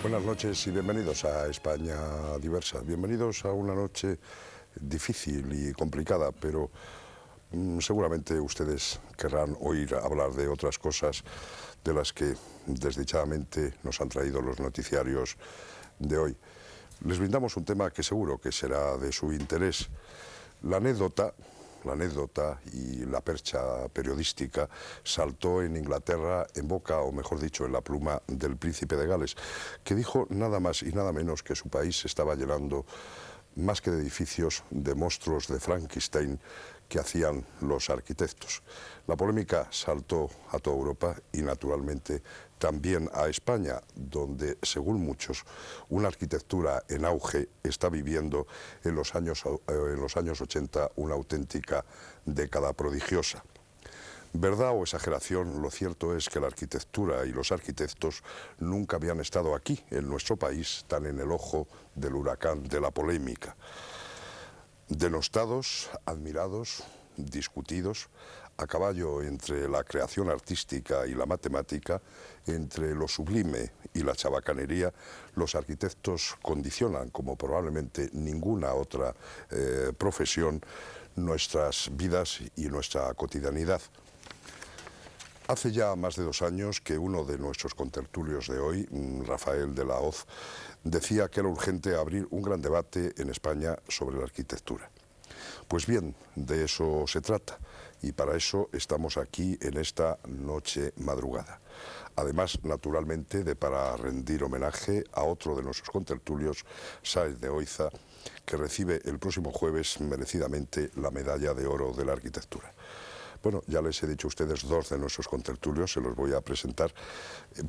Buenas noches y bienvenidos a España Diversa. Bienvenidos a una noche difícil y complicada, pero seguramente ustedes querrán oír hablar de otras cosas de las que desdichadamente nos han traído los noticiarios de hoy. Les brindamos un tema que seguro que será de su interés. La anécdota y la percha periodística saltó en Inglaterra en boca, o mejor dicho, en la pluma del príncipe de Gales, que dijo nada más y nada menos que su país se estaba llenando más que de edificios, de monstruos de Frankenstein que hacían los arquitectos. La polémica saltó a toda Europa y naturalmente también a España, donde, según muchos, una arquitectura en auge está viviendo en los años 80 una auténtica década prodigiosa. Verdad o exageración, lo cierto es que la arquitectura y los arquitectos nunca habían estado aquí, en nuestro país, tan en el ojo del huracán de la polémica. Denostados, admirados, discutidos, a caballo entre la creación artística y la matemática, entre lo sublime y la chabacanería, los arquitectos condicionan, como probablemente ninguna otra profesión, nuestras vidas y nuestra cotidianidad. Hace ya más de 2 años que uno de nuestros contertulios de hoy, Rafael de la Hoz, decía que era urgente abrir un gran debate en España sobre la arquitectura. Pues bien, de eso se trata, y para eso estamos aquí en esta noche madrugada. Además, naturalmente, para rendir homenaje a otro de nuestros contertulios, Sáez de Oiza, que recibe el próximo jueves merecidamente la Medalla de Oro de la Arquitectura. Bueno, ya les he dicho a ustedes 2 de nuestros contertulios, se los voy a presentar.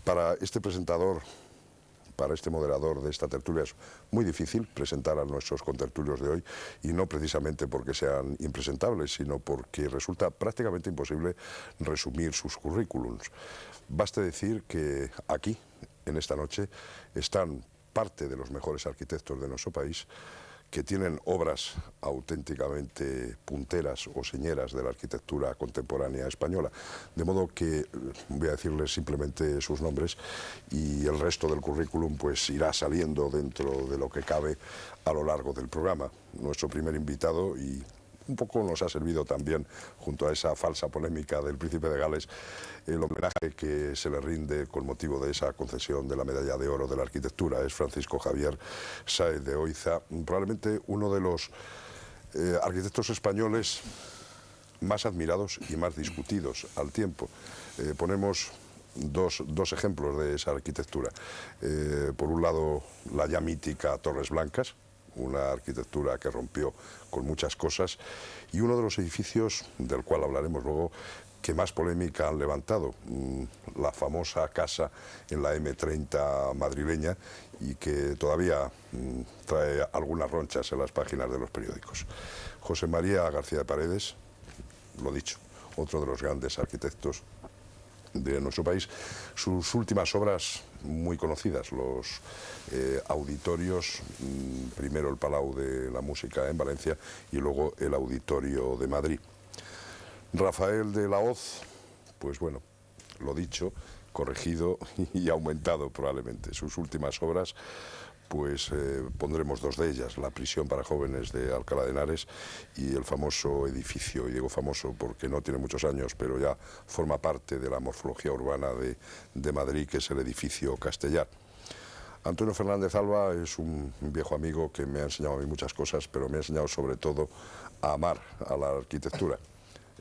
Para este presentador, para este moderador de esta tertulia, es muy difícil presentar a nuestros contertulios de hoy, y no precisamente porque sean impresentables, sino porque resulta prácticamente imposible resumir sus currículums. Baste decir que aquí, en esta noche, están parte de los mejores arquitectos de nuestro país, que tienen obras auténticamente punteras o señeras de la arquitectura contemporánea española. De modo que voy a decirles simplemente sus nombres y el resto del currículum pues irá saliendo dentro de lo que cabe a lo largo del programa. Nuestro primer invitado, y un poco nos ha servido también, junto a esa falsa polémica del príncipe de Gales, el homenaje que se le rinde con motivo de esa concesión de la Medalla de Oro de la Arquitectura. Es Francisco Javier Sáez de Oiza, probablemente uno de los arquitectos españoles más admirados y más discutidos al tiempo. Ponemos dos ejemplos de esa arquitectura. Por un lado, la ya mítica Torres Blancas, una arquitectura que rompió con muchas cosas, y uno de los edificios, del cual hablaremos luego, que más polémica han levantado, la famosa casa en la M30 madrileña, y que todavía trae algunas ronchas en las páginas de los periódicos. José María García de Paredes, lo dicho, otro de los grandes arquitectos de nuestro país. Sus últimas obras muy conocidas, los auditorios, primero el Palau de la Música en Valencia y luego el Auditorio de Madrid. Rafael de la Hoz, pues bueno, lo dicho, corregido y aumentado probablemente. Sus últimas obras, pues pondremos 2 de ellas: La prisión para jóvenes de Alcalá de Henares y el famoso edificio, y digo famoso porque no tiene muchos años, pero ya forma parte de la morfología urbana de Madrid, que es el edificio Castellar. Antonio Fernández Alba es un viejo amigo que me ha enseñado a mí muchas cosas, pero me ha enseñado sobre todo a amar a la arquitectura.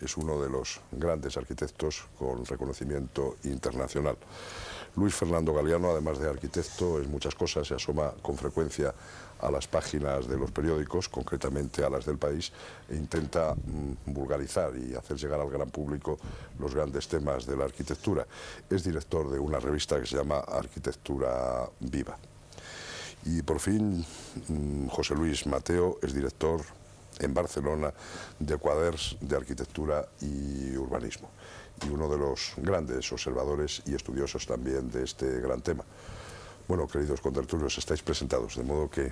Es uno de los grandes arquitectos con reconocimiento internacional. Luis Fernando Galiano, además de arquitecto, es muchas cosas, se asoma con frecuencia a las páginas de los periódicos, concretamente a las del País, e intenta vulgarizar y hacer llegar al gran público los grandes temas de la arquitectura. Es director de una revista que se llama Arquitectura Viva. Y por fin, José Luis Mateo es director en Barcelona de Quaders de Arquitectura y Urbanismo, y uno de los grandes observadores y estudiosos también de este gran tema. Bueno, queridos contertulios, estáis presentados, de modo que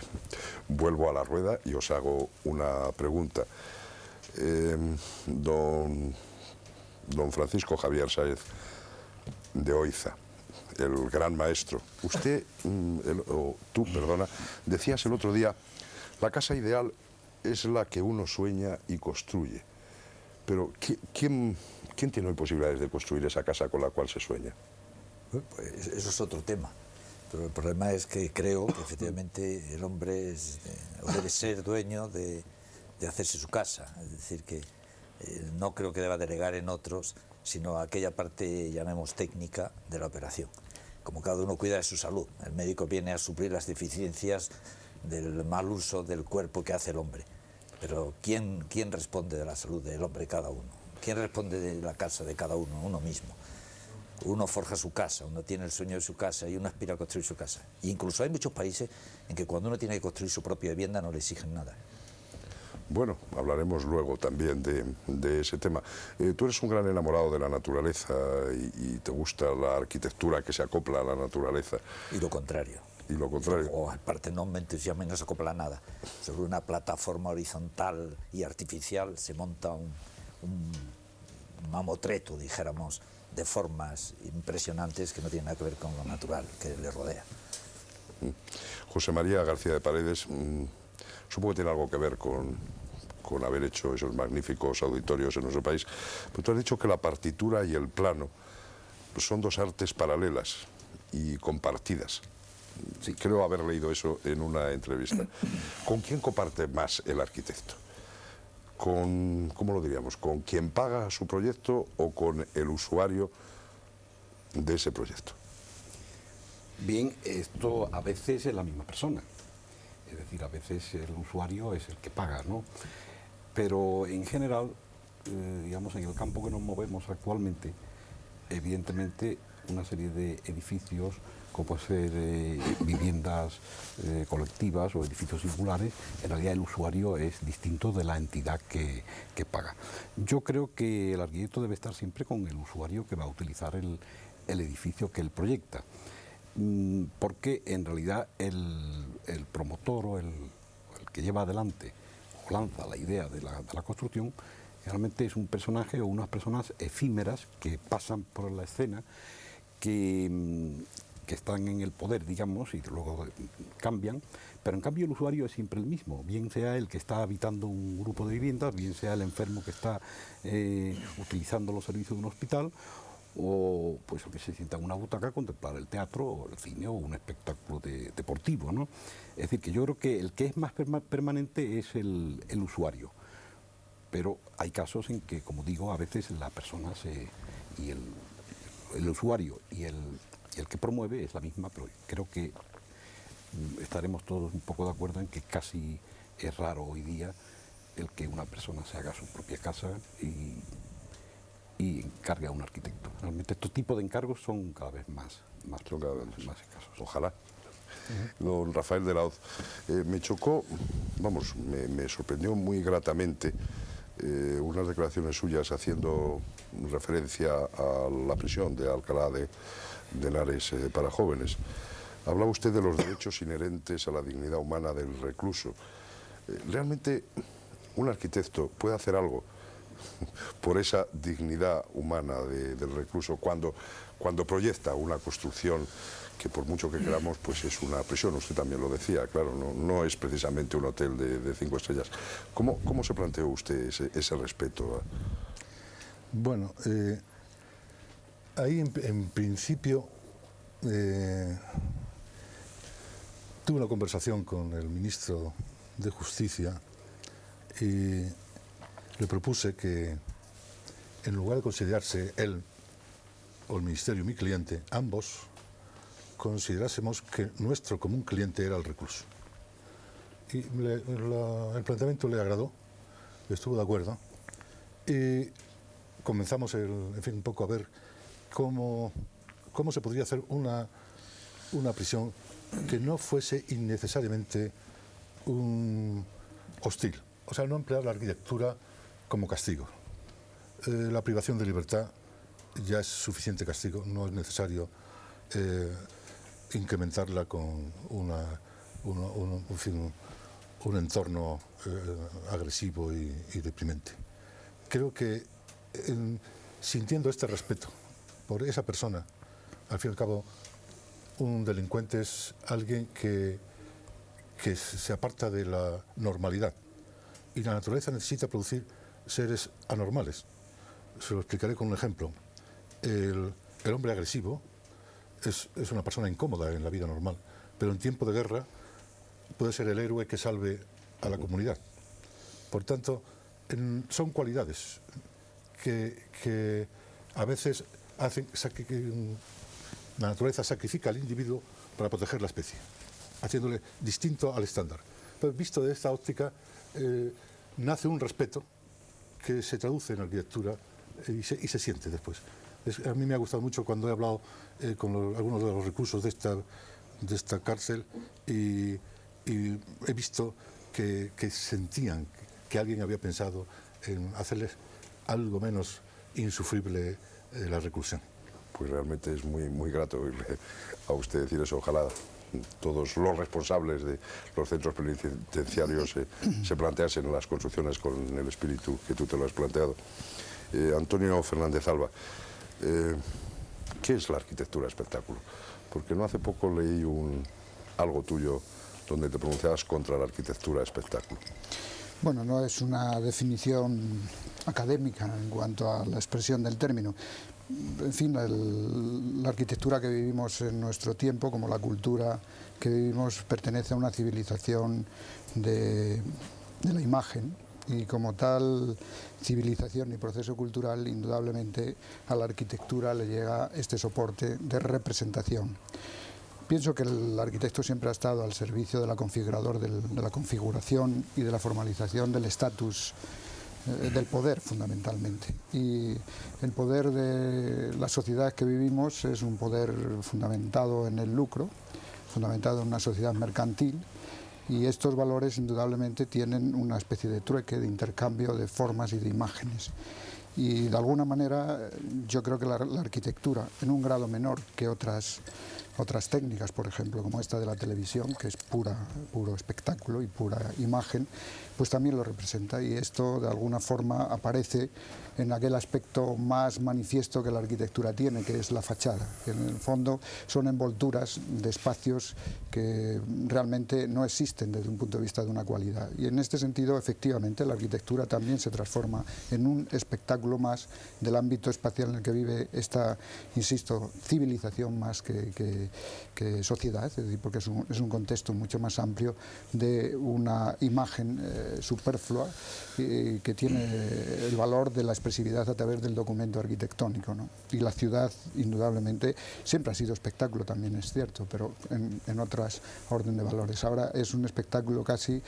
vuelvo a la rueda y os hago una pregunta. Don Francisco Javier Sáez de Oiza, el gran maestro. Usted, o tú, perdona, decías el otro día, la casa ideal es la que uno sueña y construye. Pero ¿quién tiene hoy posibilidades de construir esa casa con la cual se sueña? Pues eso es otro tema. Pero el problema es que creo que efectivamente el hombre debe ser dueño de hacerse su casa. Es decir, que no creo que deba delegar en otros, sino aquella parte, llamemos técnica, de la operación. Como cada uno cuida de su salud, el médico viene a suplir las deficiencias del mal uso del cuerpo que hace el hombre. Pero ¿quién responde de la salud del hombre cada uno? ¿Quién responde de la casa de cada uno? Uno mismo. Uno forja su casa, uno tiene el sueño de su casa y uno aspira a construir su casa. E incluso hay muchos países en que cuando uno tiene que construir su propia vivienda no le exigen nada. Bueno, hablaremos luego también de ese tema. Tú eres un gran enamorado de la naturaleza y te gusta la arquitectura que se acopla a la naturaleza. Y lo contrario. Y lo contrario. O aparte no me entusiasma y no se acopla nada. Sobre una plataforma horizontal y artificial se monta un mamotreto, dijéramos, de formas impresionantes que no tienen nada que ver con lo natural que le rodea. José María García de Paredes, supongo que tiene algo que ver con haber hecho esos magníficos auditorios en nuestro país, pero tú has dicho que la partitura y el plano son dos artes paralelas y compartidas. Sí, creo haber leído eso en una entrevista. ¿Con quién comparte más el arquitecto? ¿Cómo lo diríamos? ¿Con quien paga su proyecto o con el usuario de ese proyecto? Bien, esto a veces es la misma persona. Es decir, a veces el usuario es el que paga, ¿no? Pero en general, digamos, en el campo que nos movemos actualmente, evidentemente una serie de edificios, como puede ser viviendas colectivas o edificios singulares, en realidad el usuario es distinto de la entidad que paga. Yo creo que el arquitecto debe estar siempre con el usuario que va a utilizar el edificio que él proyecta, porque en realidad el promotor o el que lleva adelante o lanza la idea de la construcción, realmente es un personaje o unas personas efímeras que pasan por la escena, que están en el poder, digamos, y luego cambian, pero en cambio el usuario es siempre el mismo, bien sea el que está habitando un grupo de viviendas, bien sea el enfermo que está utilizando los servicios de un hospital, o pues el que se sienta en una butaca a contemplar el teatro o el cine o un espectáculo deportivo, ¿no? Es decir, que yo creo que el que es más permanente es el usuario, pero hay casos en que, como digo, a veces la persona y el usuario y el que promueve es la misma, pero creo que estaremos todos un poco de acuerdo en que casi es raro hoy día el que una persona se haga su propia casa y encargue a un arquitecto. Realmente estos tipos de encargos son cada vez más escasos. Ojalá. Don Rafael de la Hoz, me chocó, vamos, me sorprendió muy gratamente unas declaraciones suyas haciendo referencia a la prisión de Alcalá de Henares para jóvenes. Hablaba usted de los derechos inherentes a la dignidad humana del recluso. ¿Realmente un arquitecto puede hacer algo por esa dignidad humana del recluso cuando proyecta una construcción que, por mucho que queramos, pues es una prisión? Usted también lo decía, claro, no es precisamente un hotel de 5 estrellas. ¿Cómo se planteó usted ese respeto? Bueno, ahí en principio tuve una conversación con el ministro de Justicia y le propuse que, en lugar de considerarse él o el Ministerio mi cliente, ambos considerásemos que nuestro común cliente era el recluso. Y el planteamiento le agradó, estuvo de acuerdo, y comenzamos en fin, un poco a ver cómo se podría hacer una prisión que no fuese innecesariamente hostil. O sea, no emplear la arquitectura como castigo. La privación de libertad ya es suficiente castigo, no es necesario incrementarla con un entorno agresivo y deprimente. Creo que sintiendo este respeto por esa persona, al fin y al cabo un delincuente es alguien que se aparta de la normalidad. Y la naturaleza necesita producir seres anormales. Se lo explicaré con un ejemplo. El hombre agresivo es una persona incómoda en la vida normal, pero en tiempo de guerra puede ser el héroe que salve a la comunidad. Por tanto, son cualidades que a veces hacen que la naturaleza sacrifica al individuo para proteger la especie, haciéndole distinto al estándar. Pero visto de esta óptica, nace un respeto que se traduce en arquitectura y se siente después. A mí me ha gustado mucho cuando he hablado con algunos de los reclusos de esta cárcel y he visto que sentían que alguien había pensado en hacerles algo menos insufrible la reclusión. Pues realmente es muy grato oírle a usted decir eso. Ojalá todos los responsables de los centros penitenciarios se planteasen las construcciones con el espíritu que tú te lo has planteado. Antonio Fernández Alba, ¿qué es la arquitectura espectáculo? Porque no hace poco leí algo tuyo donde te pronunciabas contra la arquitectura espectáculo. Bueno, no es una definición académica en cuanto a la expresión del término. En fin, la arquitectura que vivimos en nuestro tiempo, como la cultura que vivimos, pertenece a una civilización de la imagen, y como tal civilización y proceso cultural, indudablemente a la arquitectura le llega este soporte de representación. Pienso que el arquitecto siempre ha estado al servicio del configurador, de la configuración y de la formalización del estatus, del poder fundamentalmente. Y el poder de la sociedad que vivimos es un poder fundamentado en el lucro, fundamentado en una sociedad mercantil, y estos valores indudablemente tienen una especie de trueque, de intercambio de formas y de imágenes. Y de alguna manera yo creo que la arquitectura, en un grado menor que otras técnicas, por ejemplo, como esta de la televisión, que es puro espectáculo y pura imagen, pues también lo representa, y esto de alguna forma aparece en aquel aspecto más manifiesto que la arquitectura tiene, que es la fachada, que en el fondo son envolturas de espacios que realmente no existen desde un punto de vista de una cualidad. Y en este sentido, efectivamente, la arquitectura también se transforma en un espectáculo más del ámbito espacial en el que vive esta, insisto, civilización más que sociedad, es decir, porque es un contexto mucho más amplio de una imagen superflua que tiene el valor de la expresividad a través del documento arquitectónico, ¿no? Y la ciudad, indudablemente, siempre ha sido espectáculo, también es cierto, pero en otras orden de valores. Ahora es un espectáculo casi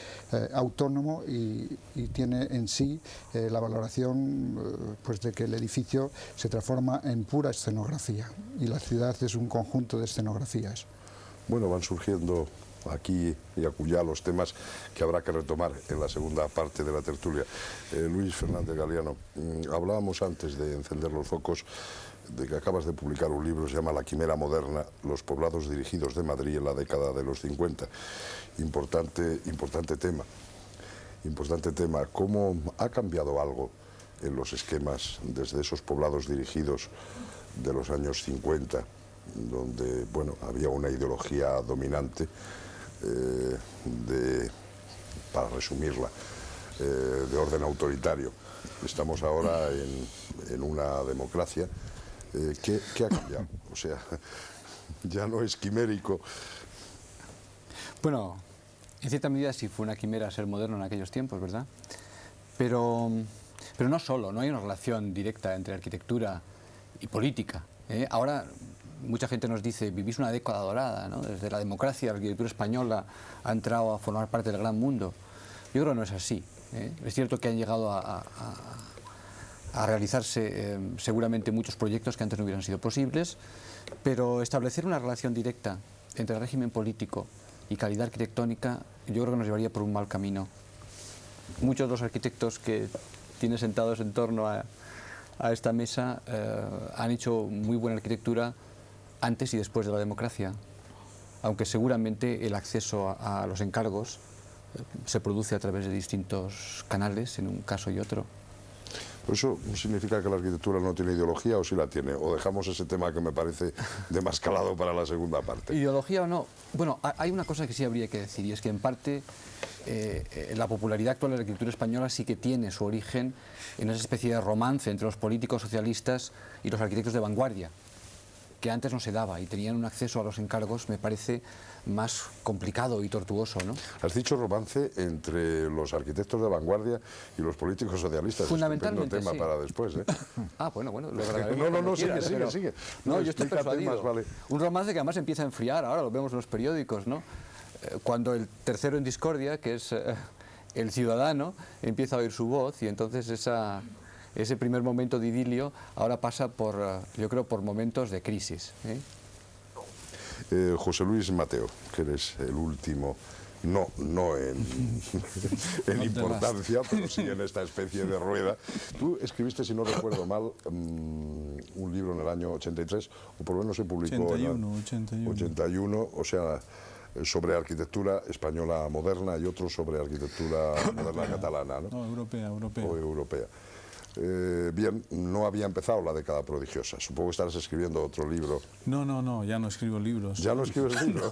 autónomo y tiene en sí la valoración pues de que el edificio se transforma en pura escenografía, y la ciudad es un conjunto de escenografías. Bueno, van surgiendo aquí y acullá los temas que habrá que retomar en la segunda parte de la tertulia. Luis Fernández Galiano, hablábamos antes de encender los focos de que acabas de publicar un libro, se llama La Quimera Moderna, los poblados dirigidos de Madrid en la década de los 50. Importante tema. ¿Cómo ha cambiado algo en los esquemas desde esos poblados dirigidos de los años 50, donde bueno, había una ideología dominante, para resumirla, de orden autoritario? Estamos ahora en una democracia. ¿Qué ha cambiado? O sea, ya no es quimérico. Bueno, en cierta medida sí fue una quimera ser moderno en aquellos tiempos, ¿verdad? Pero no solo, no hay una relación directa entre arquitectura y política. Ahora mucha gente nos dice, vivís una década dorada, ¿no? Desde la democracia, la arquitectura española ha entrado a formar parte del gran mundo. Yo creo que no es así. Es cierto que han llegado a realizarse seguramente muchos proyectos que antes no hubieran sido posibles, pero establecer una relación directa entre el régimen político y calidad arquitectónica yo creo que nos llevaría por un mal camino. Muchos de los arquitectos que tienes sentados en torno a esta mesa han hecho muy buena arquitectura antes y después de la democracia, aunque seguramente el acceso a los encargos se produce a través de distintos canales en un caso y otro. ¿Eso significa que la arquitectura no tiene ideología o sí la tiene? ¿O dejamos ese tema que me parece de más calado para la segunda parte? ¿Ideología o no? Bueno, hay una cosa que sí habría que decir, y es que en parte la popularidad actual de la arquitectura española sí que tiene su origen en esa especie de romance entre los políticos socialistas y los arquitectos de vanguardia, que antes no se daba y tenían un acceso a los encargos, me parece, más complicado y tortuoso, ¿no? Has dicho romance entre los arquitectos de vanguardia y los políticos socialistas. Fundamentalmente, tema sí. para después, ¿eh? Bueno, lo agradeceré. No, quieras, sigue. No, yo estoy Explícate persuadido. más, vale. Un romance que además empieza a enfriar, ahora lo vemos en los periódicos, ¿no? Cuando el tercero en discordia, que es el ciudadano, empieza a oír su voz y entonces ese primer momento de idilio ahora pasa por, yo creo, por momentos de crisis, ¿eh? José Luis Mateo, que eres el último, no en importancia, pero sí en esta especie de rueda. Tú escribiste, si no recuerdo mal, un libro en el año 83, o por lo menos se publicó 81, o sea, sobre arquitectura española moderna y otro sobre arquitectura moderna catalana, ¿no? No, europea. O europea. Bien, no había empezado la década prodigiosa. Supongo que estarás escribiendo otro libro. No, ya no escribo libros. ¿Ya no escribes libros?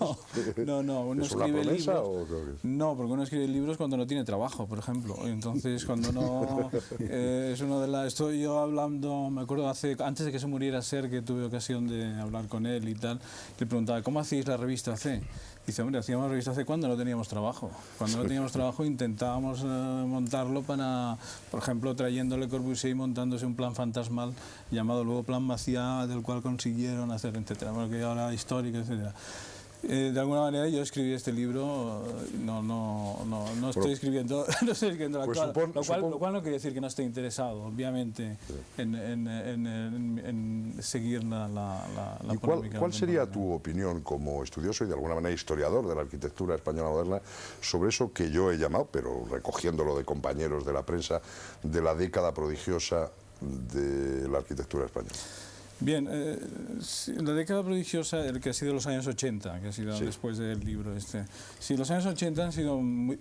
No, uno ¿Es una escribe promesa libros. o qué es? No, porque uno escribe libros cuando no tiene trabajo, por ejemplo. Entonces, cuando no... es uno de las... Estoy yo hablando, me acuerdo, antes de que se muriera Ser, que tuve ocasión de hablar con él y tal, le preguntaba, ¿cómo hacéis la revista C? Dice, hombre, hacíamos revista C cuando no teníamos trabajo. Cuando no teníamos trabajo intentábamos montarlo para, por ejemplo, trayéndole Corbusier y montándose un plan fantasmal llamado luego Plan Maciá, del cual consiguieron hacer, etcétera, porque ahora histórico, etcétera. De alguna manera yo escribí este libro, no estoy escribiendo el Pues actual, lo cual no quiere decir que no esté interesado, obviamente, en seguir la ¿Y polémica. cuál sería tu opinión como estudioso y de alguna manera historiador de la arquitectura española moderna sobre eso que yo he llamado, pero recogiéndolo de compañeros de la prensa, de la década prodigiosa de la arquitectura española? Bien, la década prodigiosa, el que ha sido los años 80, que ha sido después del libro este. Sí, los años 80 han sido muy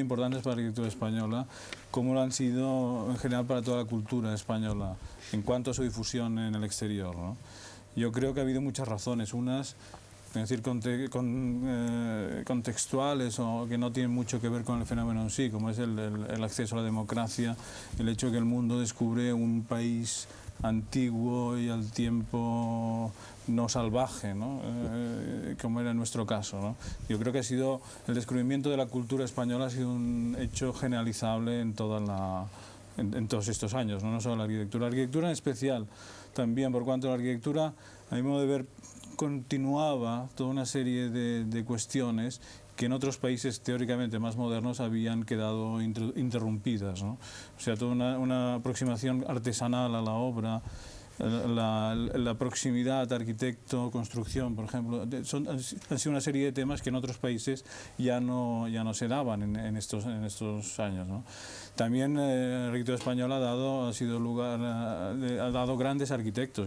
importantes para la arquitectura española, como lo han sido en general para toda la cultura española, en cuanto a su difusión en el exterior, ¿no? Yo creo que ha habido muchas razones, unas, es decir, contextuales o que no tienen mucho que ver con el fenómeno en sí, como es el acceso a la democracia, el hecho de que el mundo descubre un país antiguo y al tiempo no salvaje, ¿no? Como era en nuestro caso, ¿no? Yo creo que ha sido el descubrimiento de la cultura española ha sido un hecho generalizable en todos estos años, ¿no? No solo la arquitectura en especial también, por cuanto la arquitectura, a mi modo de ver, continuaba toda una serie de cuestiones que en otros países teóricamente más modernos habían quedado interrumpidas, ¿no? O sea, toda una aproximación artesanal a la obra, la proximidad arquitecto-construcción, por ejemplo, han sido una serie de temas que en otros países ya no se daban en estos años, ¿no? También la arquitectura española ha dado grandes arquitectos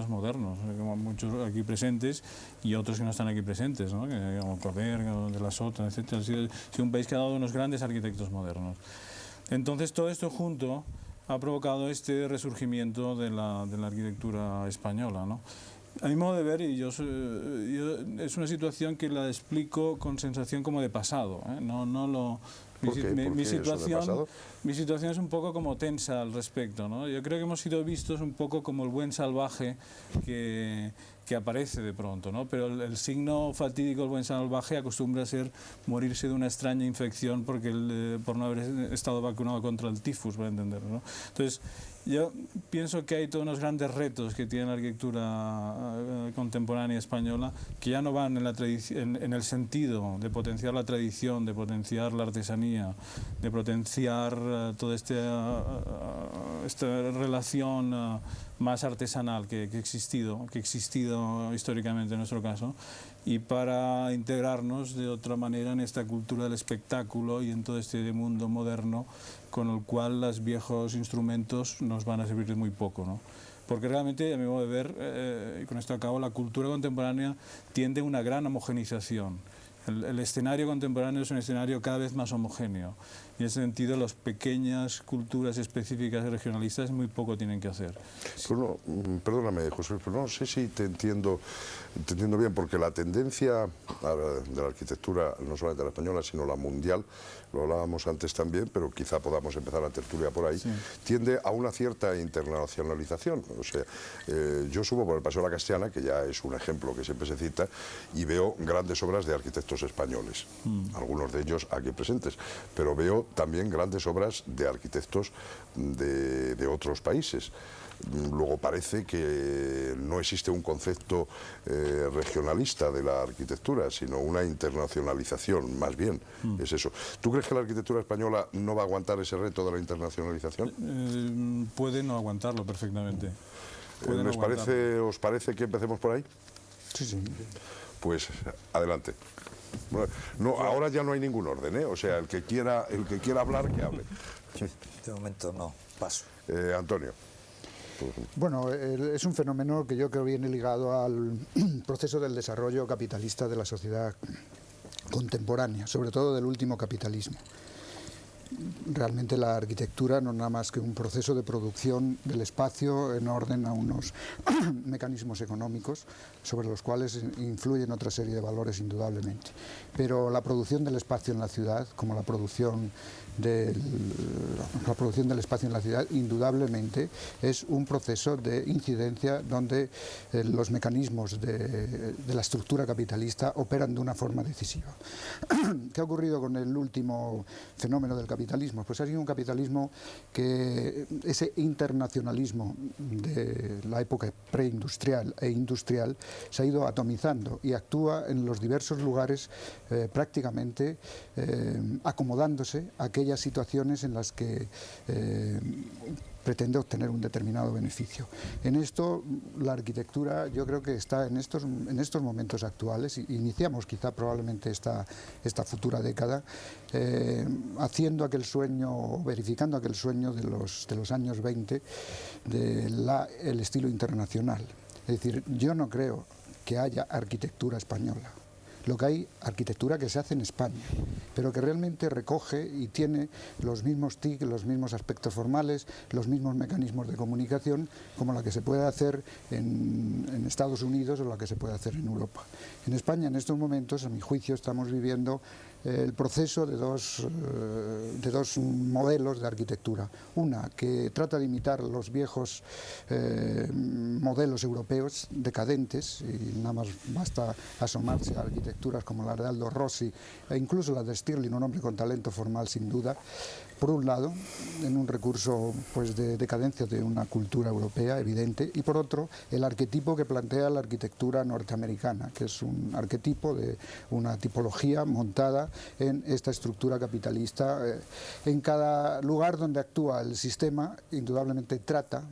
modernos, como muchos aquí presentes y otros que no están aquí presentes, ¿no? Como Coder, de la Sota, etc. Ha sido un país que ha dado unos grandes arquitectos modernos. Entonces, todo esto junto ha provocado este resurgimiento de la arquitectura española, ¿no? A mi modo de ver, y es una situación que la explico con sensación como de pasado, ¿eh? Mi situación es un poco como tensa al respecto, ¿no? Yo creo que hemos sido vistos un poco como el buen salvaje que aparece de pronto, ¿no? Pero el signo fatídico del buen salvaje acostumbra a ser morirse de una extraña infección por no haber estado vacunado contra el tifus, para entenderlo, ¿no? Entonces, yo pienso que hay todos unos grandes retos que tiene la arquitectura contemporánea española que ya no van en el sentido de potenciar la tradición, de potenciar la artesanía, de potenciar toda esta relación más artesanal que ha existido históricamente en nuestro caso, y para integrarnos de otra manera en esta cultura del espectáculo y en todo este mundo moderno con el cual los viejos instrumentos nos van a servir de muy poco, ¿no? Porque realmente, a mi modo de ver, y con esto acabo, la cultura contemporánea tiende a una gran homogeneización. El escenario contemporáneo es un escenario cada vez más homogéneo. Y en ese sentido, las pequeñas culturas específicas regionalistas muy poco tienen que hacer. Pues no, perdóname, José, pero no sé si te entiendo bien, porque la tendencia de la arquitectura, no solamente la española, sino la mundial, lo hablábamos antes también, pero quizá podamos empezar la tertulia por ahí, tiende a una cierta internacionalización. O sea, yo subo por el Paseo de la Castellana, que ya es un ejemplo que siempre se cita, y veo grandes obras de arquitectos españoles, algunos de ellos aquí presentes, pero veo también grandes obras de arquitectos de otros países. Luego parece que no existe un concepto regionalista de la arquitectura, sino una internacionalización, más bien, es eso. ¿Tú crees que la arquitectura española no va a aguantar ese reto de la internacionalización? Puede no aguantarlo perfectamente. ¿Os parece que empecemos por ahí? Sí, sí. Pues adelante. Bueno, no, ahora ya no hay ningún orden, ¿eh? O sea, el que quiera hablar, que hable. De momento no, paso. Antonio. Bueno, es un fenómeno que yo creo viene ligado al proceso del desarrollo capitalista de la sociedad contemporánea, sobre todo del último capitalismo. Realmente la arquitectura no es nada más que un proceso de producción del espacio en orden a unos mecanismos económicos sobre los cuales influyen otra serie de valores indudablemente. Pero la producción del espacio en la ciudad, como la producción del espacio en la ciudad, indudablemente es un proceso de incidencia donde los mecanismos de la estructura capitalista operan de una forma decisiva. ¿Qué ha ocurrido con el último fenómeno del capitalismo? Pues ha sido un capitalismo que ese internacionalismo de la época preindustrial e industrial se ha ido atomizando y actúa en los diversos lugares prácticamente acomodándose a aquellas situaciones en las que pretende obtener un determinado beneficio. En esto la arquitectura yo creo que está en estos momentos actuales, iniciamos quizá probablemente esta futura década, haciendo aquel sueño, verificando aquel sueño de los años 20 del estilo internacional. Es decir, yo no creo que haya arquitectura española. Lo que hay, arquitectura que se hace en España, pero que realmente recoge y tiene los mismos TIC, los mismos aspectos formales, los mismos mecanismos de comunicación, como la que se puede hacer en Estados Unidos o la que se puede hacer en Europa. En España, en estos momentos, a mi juicio, estamos viviendo el proceso de dos modelos de arquitectura. Una que trata de imitar los viejos modelos europeos decadentes, y nada más basta asomarse a arquitecturas como la de Aldo Rossi e incluso la de Stirling, un hombre con talento formal sin duda, por un lado, en un recurso pues, de decadencia de una cultura europea evidente, y por otro, el arquetipo que plantea la arquitectura norteamericana, que es un arquetipo de una tipología montada en esta estructura capitalista. En cada lugar donde actúa el sistema, indudablemente trata,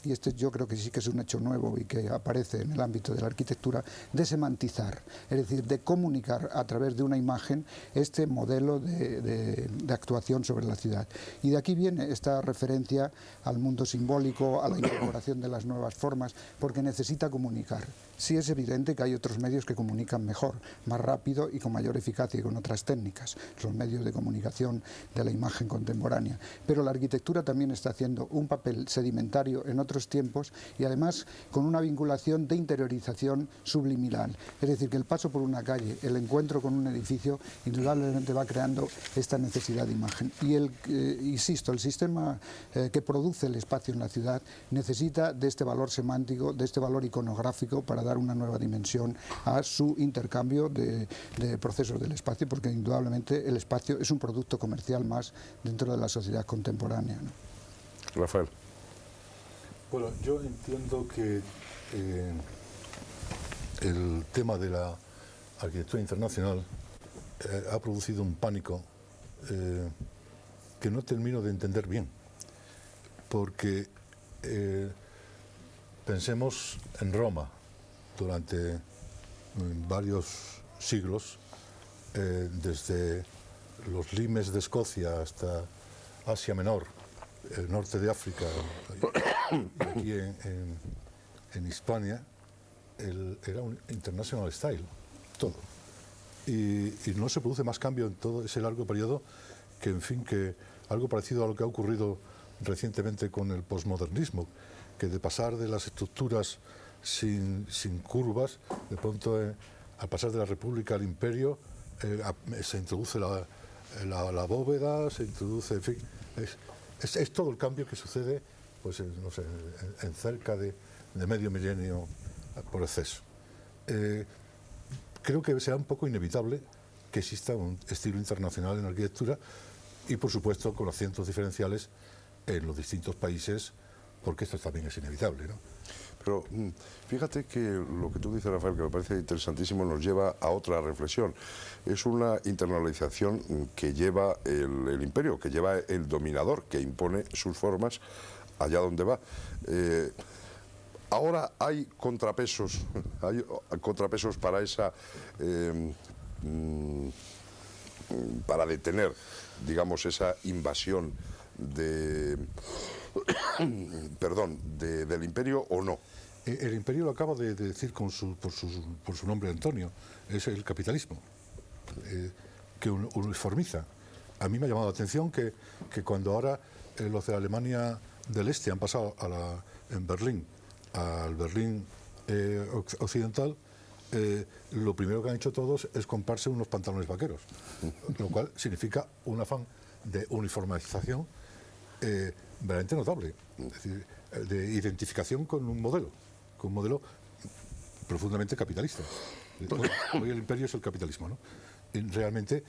y este yo creo que sí que es un hecho nuevo y que aparece en el ámbito de la arquitectura, de semantizar, es decir, de comunicar a través de una imagen este modelo de actuación sobre la ciudad. Y de aquí viene esta referencia al mundo simbólico, a la incorporación de las nuevas formas, porque necesita comunicar. Sí es evidente que hay otros medios que comunican mejor, más rápido y con mayor eficacia y con otras técnicas, los medios de comunicación de la imagen contemporánea. Pero la arquitectura también está haciendo un papel sedimentario en otros tiempos y además con una vinculación de interiorización subliminal. Es decir, que el paso por una calle, el encuentro con un edificio, indudablemente va creando esta necesidad de imagen. Y insisto, el sistema que produce el espacio en la ciudad necesita de este valor semántico, de este valor iconográfico para dar una nueva dimensión a su intercambio de procesos del espacio, porque indudablemente el espacio es un producto comercial más dentro de la sociedad contemporánea, ¿no? Rafael. Bueno, yo entiendo que el tema de la arquitectura internacional ha producido un pánico que no termino de entender bien, porque pensemos en Roma. Durante varios siglos, desde los limes de Escocia hasta Asia Menor, el norte de África, y aquí en Hispania, era un international style, todo. y no se produce más cambio en todo ese largo periodo que, en fin, que algo parecido a lo que ha ocurrido recientemente con el posmodernismo, que de pasar de las estructuras sin curvas, de pronto al pasar de la República al Imperio se introduce la bóveda, se introduce, en fin, es todo el cambio que sucede, pues no sé, en cerca de medio milenio por exceso. Creo que será un poco inevitable que exista un estilo internacional en la arquitectura y, por supuesto, con acentos diferenciales en los distintos países, porque esto también es inevitable, ¿no? Pero fíjate que lo que tú dices, Rafael, que me parece interesantísimo, nos lleva a otra reflexión. Es una internalización que lleva el imperio, que lleva el dominador, que impone sus formas allá donde va. Ahora hay contrapesos para esa... para detener, digamos, esa invasión del imperio, ¿o no? El imperio lo acaba de decir por su nombre, Antonio, es el capitalismo, que uniformiza. A mí me ha llamado la atención que cuando ahora los de la Alemania del Este han pasado en Berlín al Berlín occidental, lo primero que han hecho todos es comprarse unos pantalones vaqueros, lo cual significa un afán de uniformización verdaderamente notable, es decir, de identificación con un modelo profundamente capitalista. Hoy el imperio es el capitalismo, ¿no? Y realmente,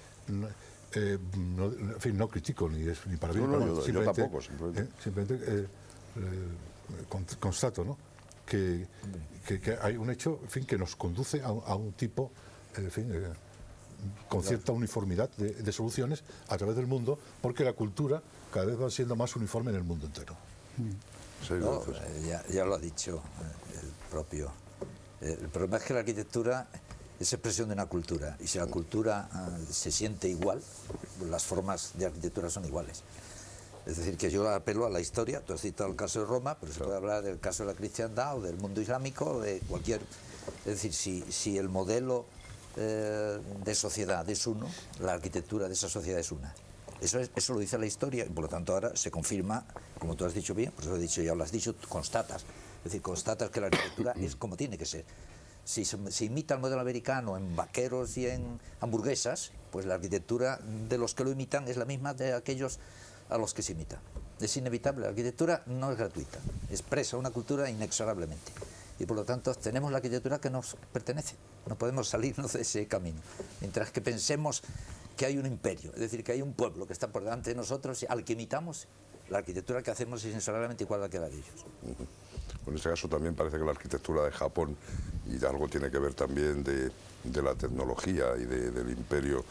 en fin, no critico ni para bien ni para mal, yo tampoco, simplemente constato, ¿no?, que hay un hecho, en fin, que nos conduce a un tipo, en fin, con cierta uniformidad de soluciones a través del mundo, porque la cultura cada vez va siendo más uniforme en el mundo entero. No, ya lo ha dicho el propio. El problema es que la arquitectura es expresión de una cultura, y si la cultura se siente igual, las formas de arquitectura son iguales. Es decir, que yo apelo a la historia. Tú has citado el caso de Roma, pero se puede hablar del caso de la cristiandad o del mundo islámico o de cualquier... Es decir, si el modelo de sociedad es uno, la arquitectura de esa sociedad es una. Eso lo dice la historia, y por lo tanto ahora se confirma, como tú has dicho bien, por eso he dicho, ya lo has dicho, constatas. Es decir, constatas que la arquitectura es como tiene que ser. Si se imita el modelo americano en vaqueros y en hamburguesas, pues la arquitectura de los que lo imitan es la misma de aquellos a los que se imitan. Es inevitable, la arquitectura no es gratuita, expresa una cultura inexorablemente. Y por lo tanto tenemos la arquitectura que nos pertenece, no podemos salirnos de ese camino. Mientras que pensemos que hay un imperio, es decir, que hay un pueblo que está por delante de nosotros, al que imitamos, la arquitectura que hacemos es inexorablemente igual a que la de ellos. En este caso también parece que la arquitectura de Japón, y algo tiene que ver también de la tecnología y del imperio,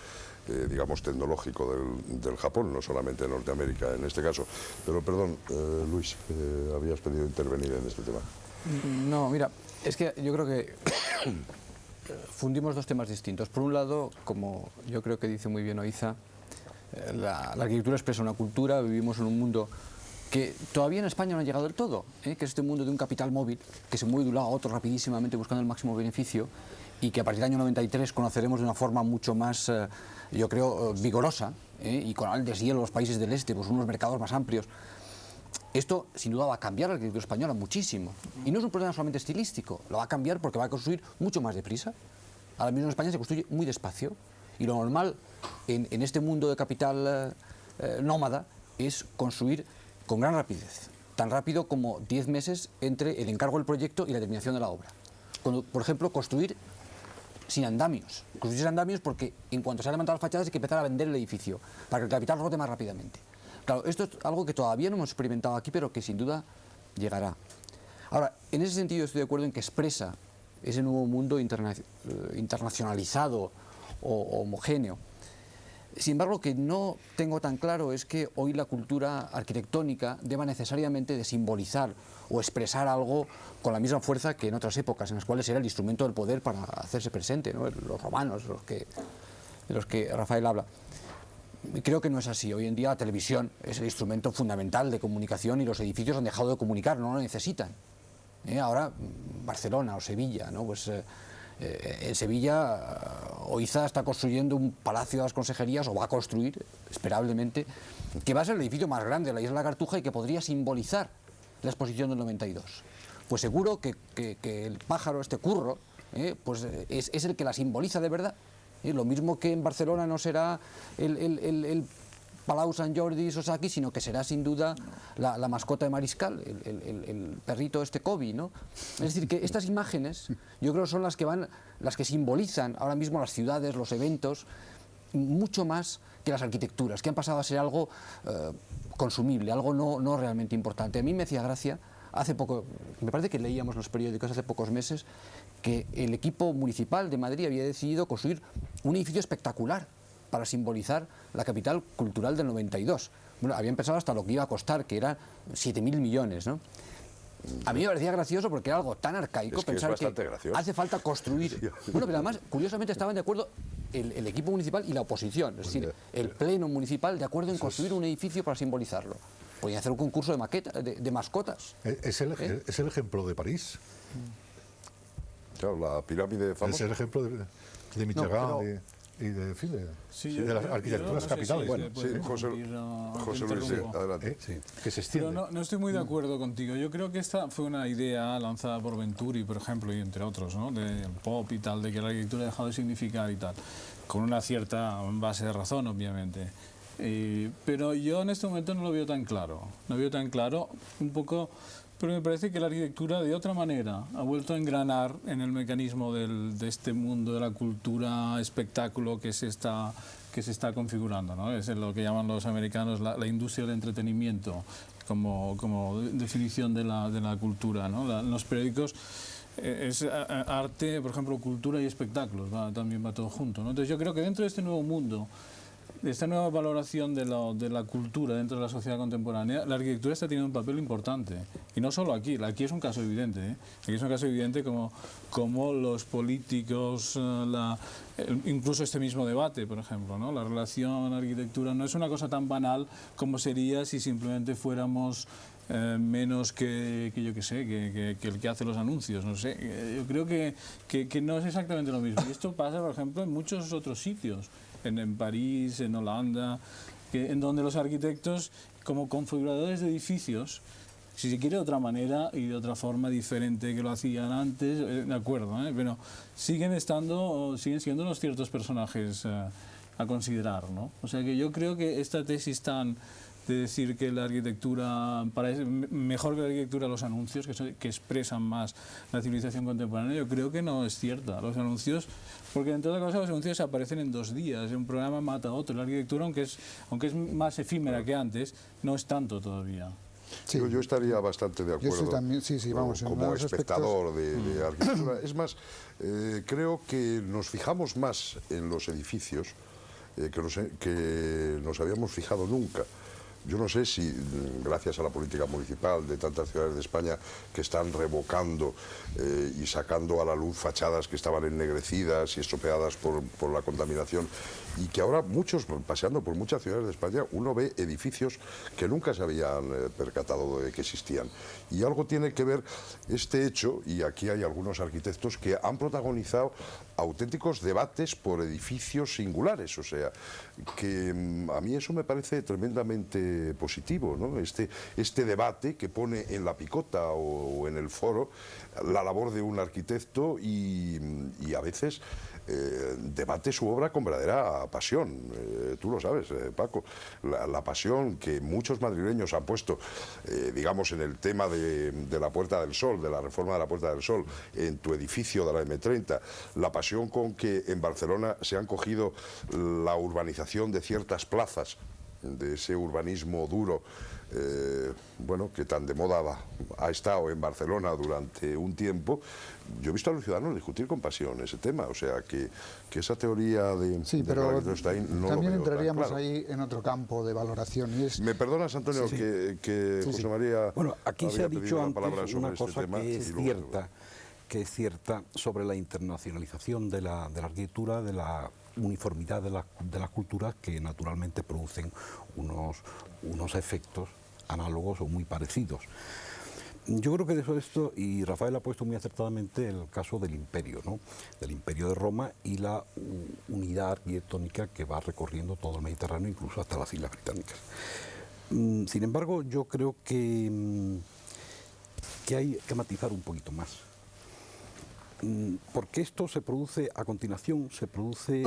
digamos, tecnológico del Japón, no solamente de Norteamérica en este caso. Pero perdón, Luis, habías pedido intervenir en este tema. No, mira, es que yo creo que fundimos dos temas distintos. Por un lado, como yo creo que dice muy bien Oiza, la arquitectura expresa una cultura, vivimos en un mundo que todavía en España no ha llegado del todo, que es este mundo de un capital móvil que se mueve de un lado a otro rapidísimamente buscando el máximo beneficio, y que a partir del año 93 conoceremos de una forma mucho más, yo creo, vigorosa, y con el deshielo de los países del este, pues unos mercados más amplios. Esto, sin duda, va a cambiar la arquitectura española muchísimo. Y no es un problema solamente estilístico, lo va a cambiar porque va a construir mucho más deprisa. Ahora mismo en España se construye muy despacio, y lo normal en este mundo de capital nómada es construir con gran rapidez, tan rápido como 10 meses entre el encargo del proyecto y la terminación de la obra. Cuando, por ejemplo, construir sin andamios. Construir sin andamios porque en cuanto se han levantado las fachadas hay que empezar a vender el edificio para que el capital rote más rápidamente. Claro, esto es algo que todavía no hemos experimentado aquí, pero que sin duda llegará. Ahora, en ese sentido estoy de acuerdo en que expresa ese nuevo mundo internacionalizado o homogéneo. Sin embargo, lo que no tengo tan claro es que hoy la cultura arquitectónica deba necesariamente de simbolizar o expresar algo con la misma fuerza que en otras épocas, en las cuales era el instrumento del poder para hacerse presente, ¿no? Los romanos, de los que Rafael habla. Creo que no es así. Hoy en día la televisión es el instrumento fundamental de comunicación, y los edificios han dejado de comunicar, no lo necesitan. Ahora Barcelona o Sevilla, ¿no? Pues En Sevilla, Oiza está construyendo un palacio de las consejerías, o va a construir, esperablemente, que va a ser el edificio más grande de la isla de la Cartuja y que podría simbolizar la exposición del 92. Pues seguro que el pájaro, este Curro, pues es el que la simboliza de verdad. Lo mismo que en Barcelona no será el Palau Sant Jordi Sosaki, sino que será sin duda la mascota de Mariscal, el perrito este Kobe, ¿no? Es decir, que estas imágenes yo creo son las que simbolizan ahora mismo las ciudades, los eventos, mucho más que las arquitecturas, que han pasado a ser algo consumible, algo no realmente importante. A mí me hacía gracia, hace poco, me parece que leíamos en los periódicos hace pocos meses, que el equipo municipal de Madrid había decidido construir un edificio espectacular para simbolizar la capital cultural del 92. Bueno, habían pensado hasta lo que iba a costar, que eran 7.000 millones, ¿no? A mí me parecía gracioso porque era algo tan arcaico pensar que hace falta construir. Bueno, pero además, curiosamente, estaban de acuerdo el equipo municipal y la oposición, es decir, el pleno municipal de acuerdo en construir un edificio para simbolizarlo. Podían hacer un concurso de maquetas, de mascotas. Es el ejemplo de París. Claro, la pirámide famosa. Es el ejemplo de Mitterrand y de las arquitecturas capitales. Bueno, sí, José Luis, adelante. Que se extiende. Pero no estoy muy de acuerdo contigo. Yo creo que esta fue una idea lanzada por Venturi, por ejemplo, y entre otros, ¿no? Del pop y tal, de que la arquitectura ha dejado de significar y tal, con una cierta base de razón, obviamente. Pero yo en este momento no lo veo tan claro. No veo tan claro, un poco, pero me parece que la arquitectura de otra manera ha vuelto a engranar en el mecanismo de este mundo de la cultura espectáculo que se está configurando, ¿no? Es lo que llaman los americanos la industria del entretenimiento como definición de la cultura, ¿no? Los periódicos es arte, por ejemplo, cultura y espectáculos, también va todo junto, ¿no? Entonces yo creo que dentro de este nuevo mundo, de esta nueva valoración de la cultura dentro de la sociedad contemporánea, la arquitectura está teniendo un papel importante. Y no solo aquí es un caso evidente, ¿eh? Aquí es un caso evidente como los políticos, incluso este mismo debate, por ejemplo, ¿no? La relación arquitectura no es una cosa tan banal como sería si simplemente fuéramos menos que yo qué sé, que el que hace los anuncios, no sé. Yo creo que no es exactamente lo mismo. Y esto pasa, por ejemplo, en muchos otros sitios. En París, en Holanda, en donde los arquitectos, como configuradores de edificios, si se quiere de otra manera y de otra forma diferente que lo hacían antes, de acuerdo, pero siguen siendo unos ciertos personajes a considerar, ¿no? O sea que yo creo que esta tesis de decir que la arquitectura, mejor que la arquitectura los anuncios, que expresan más la civilización contemporánea, yo creo que no es cierta. Los anuncios, porque en toda cosa los anuncios aparecen en 2 días, un programa mata a otro. La arquitectura, aunque es más efímera que antes, no es tanto todavía. Sí. Yo estaría bastante de acuerdo. Yo también, vamos, como espectador de arquitectura. Es más, creo que nos fijamos más en los edificios que nos habíamos fijado nunca. Yo no sé si, gracias a la política municipal de tantas ciudades de España que están revocando y sacando a la luz fachadas que estaban ennegrecidas y estropeadas por la contaminación, y que ahora paseando por muchas ciudades de España, uno ve edificios que nunca se habían percatado de que existían. Y algo tiene que ver este hecho, y aquí hay algunos arquitectos que han protagonizado auténticos debates por edificios singulares, o sea, que a mí eso me parece tremendamente positivo, ¿no? Este debate que pone en la picota o en el foro la labor de un arquitecto y a veces debate su obra con verdadera pasión. Tú lo sabes, Paco, la pasión que muchos madrileños han puesto, digamos, en el tema de la Puerta del Sol, de la reforma de la Puerta del Sol, en tu edificio de la M30, la pasión con que en Barcelona se han cogido la urbanización de ciertas plazas, de ese urbanismo duro, bueno, que tan de moda ha estado en Barcelona durante un tiempo. Yo he visto a los ciudadanos discutir con pasión ese tema, o sea que esa teoría de pero que está ahí, no también lo veo entraríamos tan claro. ahí en otro campo de valoración. Y es... ¿Me perdonas, Antonio, que José María... Bueno, aquí se ha dicho antes una cosa tema, que es cierta sobre la internacionalización de la arquitectura, de la uniformidad de las culturas, que naturalmente producen unos efectos análogos o muy parecidos. Yo creo que de eso esto, y Rafael ha puesto muy acertadamente el caso del imperio, ¿no? Del imperio de Roma y la unidad arquitectónica que va recorriendo todo el Mediterráneo, incluso hasta las Islas Británicas. Sin embargo, yo creo que hay que matizar un poquito más. Porque esto se produce a continuación, se produce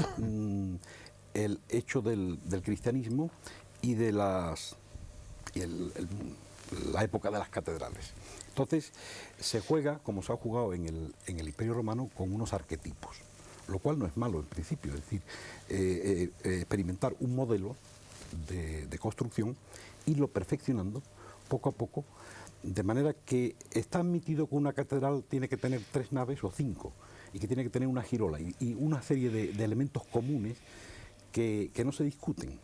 el hecho del cristianismo y de la época de las catedrales. Entonces se juega, como se ha jugado en el Imperio Romano, con unos arquetipos, lo cual no es malo en principio, es decir, experimentar un modelo de construcción, irlo perfeccionando poco a poco, de manera que está admitido que una catedral tiene que tener 3 naves o 5, y que tiene que tener una girola y una serie de elementos comunes que no se discuten.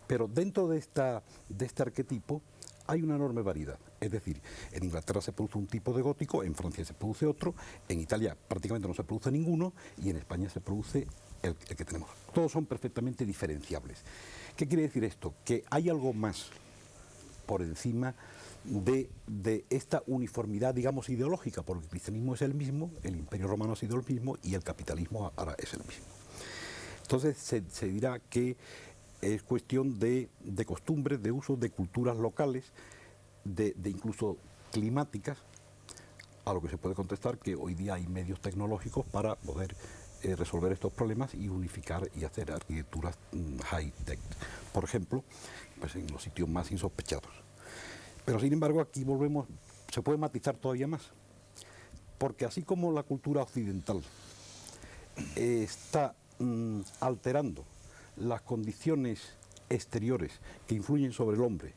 Pero dentro de este arquetipo hay una enorme variedad. Es decir, en Inglaterra se produce un tipo de gótico, en Francia se produce otro, en Italia prácticamente no se produce ninguno y en España se produce el que tenemos. Todos son perfectamente diferenciables. ¿Qué quiere decir esto? Que hay algo más por encima de esta uniformidad, digamos, ideológica, porque el cristianismo es el mismo, el Imperio Romano ha sido el mismo y el capitalismo ahora es el mismo. Entonces se dirá que es cuestión de costumbres, de usos, de culturas locales, de incluso climáticas, a lo que se puede contestar que hoy día hay medios tecnológicos para poder resolver estos problemas y unificar y hacer arquitecturas high-tech, por ejemplo, pues en los sitios más insospechados. Pero sin embargo aquí volvemos, se puede matizar todavía más, porque así como la cultura occidental está alterando las condiciones exteriores que influyen sobre el hombre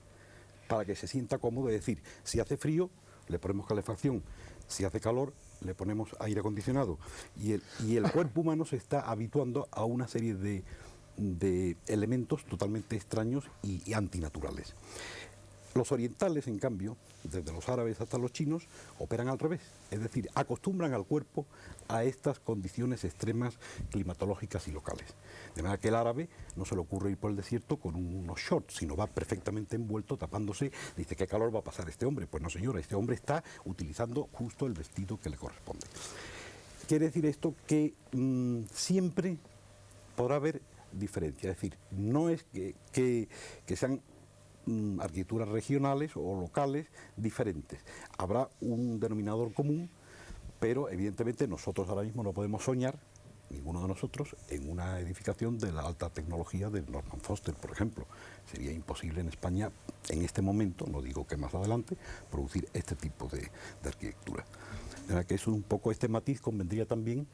para que se sienta cómodo, es decir, si hace frío le ponemos calefacción, si hace calor le ponemos aire acondicionado y el cuerpo humano se está habituando a una serie de elementos totalmente extraños y antinaturales. Los orientales, en cambio, desde los árabes hasta los chinos, operan al revés, es decir, acostumbran al cuerpo a estas condiciones extremas climatológicas y locales. De manera que el árabe no se le ocurre ir por el desierto con unos shorts, sino va perfectamente envuelto, tapándose, dice, ¿qué calor va a pasar este hombre? Pues no, señora, este hombre está utilizando justo el vestido que le corresponde. Quiere decir esto que siempre podrá haber diferencia, es decir, no es que sean arquitecturas regionales o locales diferentes. Habrá un denominador común, pero evidentemente nosotros ahora mismo no podemos soñar, ninguno de nosotros, en una edificación de la alta tecnología de Norman Foster, por ejemplo. Sería imposible en España, en este momento, no digo que más adelante, producir este tipo de arquitectura. De verdad que eso un poco, este matiz convendría también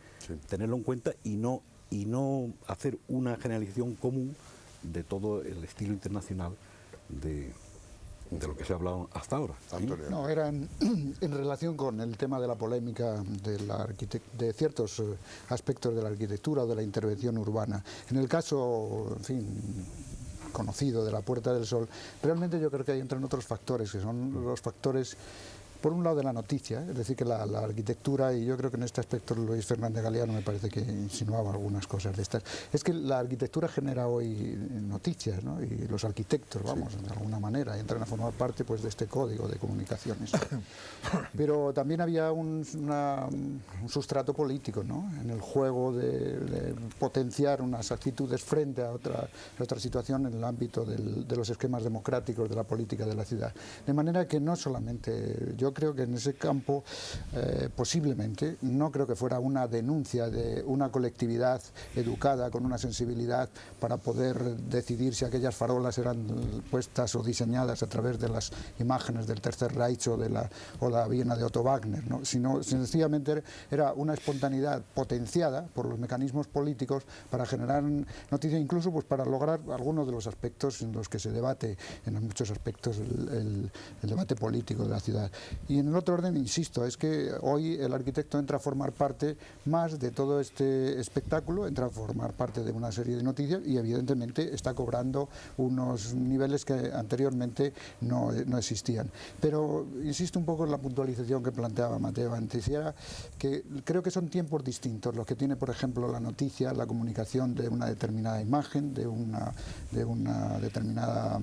tenerlo en cuenta y no hacer una generalización común de todo el estilo internacional de lo que se ha hablado hasta ahora. No, era en relación con el tema de la polémica de ciertos aspectos de la arquitectura o de la intervención urbana. En el caso, en fin, conocido de la Puerta del Sol, realmente yo creo que ahí entran otros factores, que son los factores, por un lado, de la noticia, es decir, que la arquitectura, y yo creo que en este aspecto Luis Fernández Galeano me parece que insinuaba algunas cosas de estas, es que la arquitectura genera hoy noticias, ¿no? Y los arquitectos, vamos, de alguna manera, entran a formar parte pues, de este código de comunicaciones. Pero también había un sustrato político, ¿no? En el juego de potenciar unas actitudes frente a otra situación en el ámbito de los esquemas democráticos de la política de la ciudad. De manera que no solamente, yo creo que en ese campo posiblemente, no creo que fuera una denuncia de una colectividad educada con una sensibilidad para poder decidir si aquellas farolas eran puestas o diseñadas a través de las imágenes del Tercer Reich o la Viena de Otto Wagner, ¿no? Sino sencillamente era una espontaneidad potenciada por los mecanismos políticos para generar noticias, incluso pues para lograr algunos de los aspectos en los que se debate, en muchos aspectos, el debate político de la ciudad. Y en el otro orden, insisto, es que hoy el arquitecto entra a formar parte más de todo este espectáculo, entra a formar parte de una serie de noticias y evidentemente está cobrando unos niveles que anteriormente no existían. Pero insisto un poco en la puntualización que planteaba Mateo antes, y era que creo que son tiempos distintos los que tiene, por ejemplo, la noticia, la comunicación de una determinada imagen, de una determinada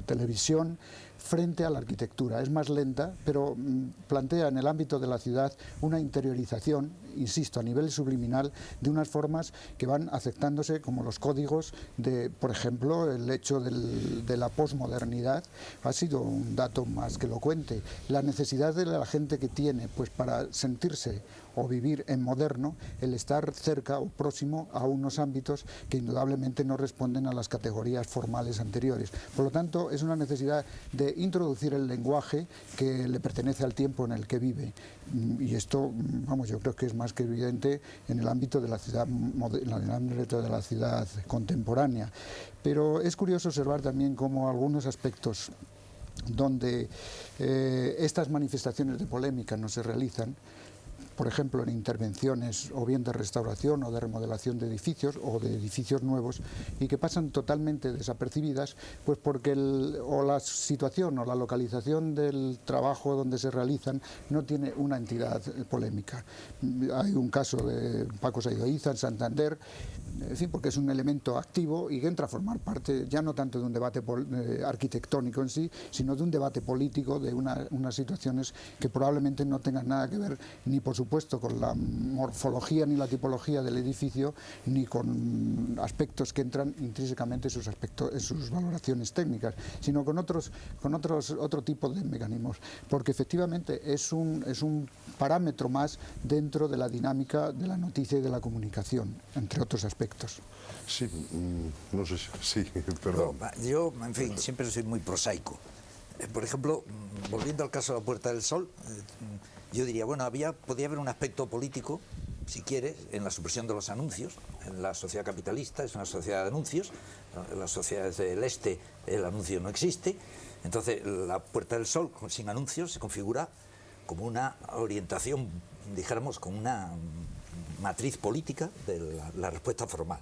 televisión, frente a la arquitectura. Es más lenta, pero plantea en el ámbito de la ciudad una interiorización, insisto, a nivel subliminal, de unas formas que van aceptándose como los códigos de, por ejemplo, el hecho de la posmodernidad ha sido un dato más que elocuente. La necesidad de la gente que tiene, pues para sentirse o vivir en moderno, el estar cerca o próximo a unos ámbitos que indudablemente no responden a las categorías formales anteriores. Por lo tanto, es una necesidad de introducir el lenguaje que le pertenece al tiempo en el que vive. Y esto, vamos, yo creo que es más que evidente en el ámbito de la ciudad, en el ámbito de la ciudad contemporánea. Pero es curioso observar también cómo algunos aspectos donde estas manifestaciones de polémica no se realizan, por ejemplo, en intervenciones o bien de restauración o de remodelación de edificios o de edificios nuevos, y que pasan totalmente desapercibidas, pues porque o la situación o la localización del trabajo donde se realizan no tiene una entidad polémica. Hay un caso de Paco Saidoiza en Santander, en fin, porque es un elemento activo y que entra a formar parte ya no tanto de un debate arquitectónico en sí, sino de un debate político, de unas situaciones que probablemente no tengan nada que ver ni por supuesto con la morfología ni la tipología del edificio, ni con aspectos que entran intrínsecamente en sus valoraciones técnicas, sino con otro tipo de mecanismos, porque efectivamente es un parámetro más dentro de la dinámica de la noticia y de la comunicación, entre otros aspectos. Sí, no sé, sí, perdón. No, yo, en fin, siempre soy muy prosaico. Por ejemplo, volviendo al caso de la Puerta del Sol, yo diría, bueno, podía haber un aspecto político, si quieres, en la supresión de los anuncios. En la sociedad capitalista es una sociedad de anuncios, en las sociedades del este el anuncio no existe, entonces la Puerta del Sol sin anuncios se configura como una orientación, dijéramos, como una matriz política de la respuesta formal.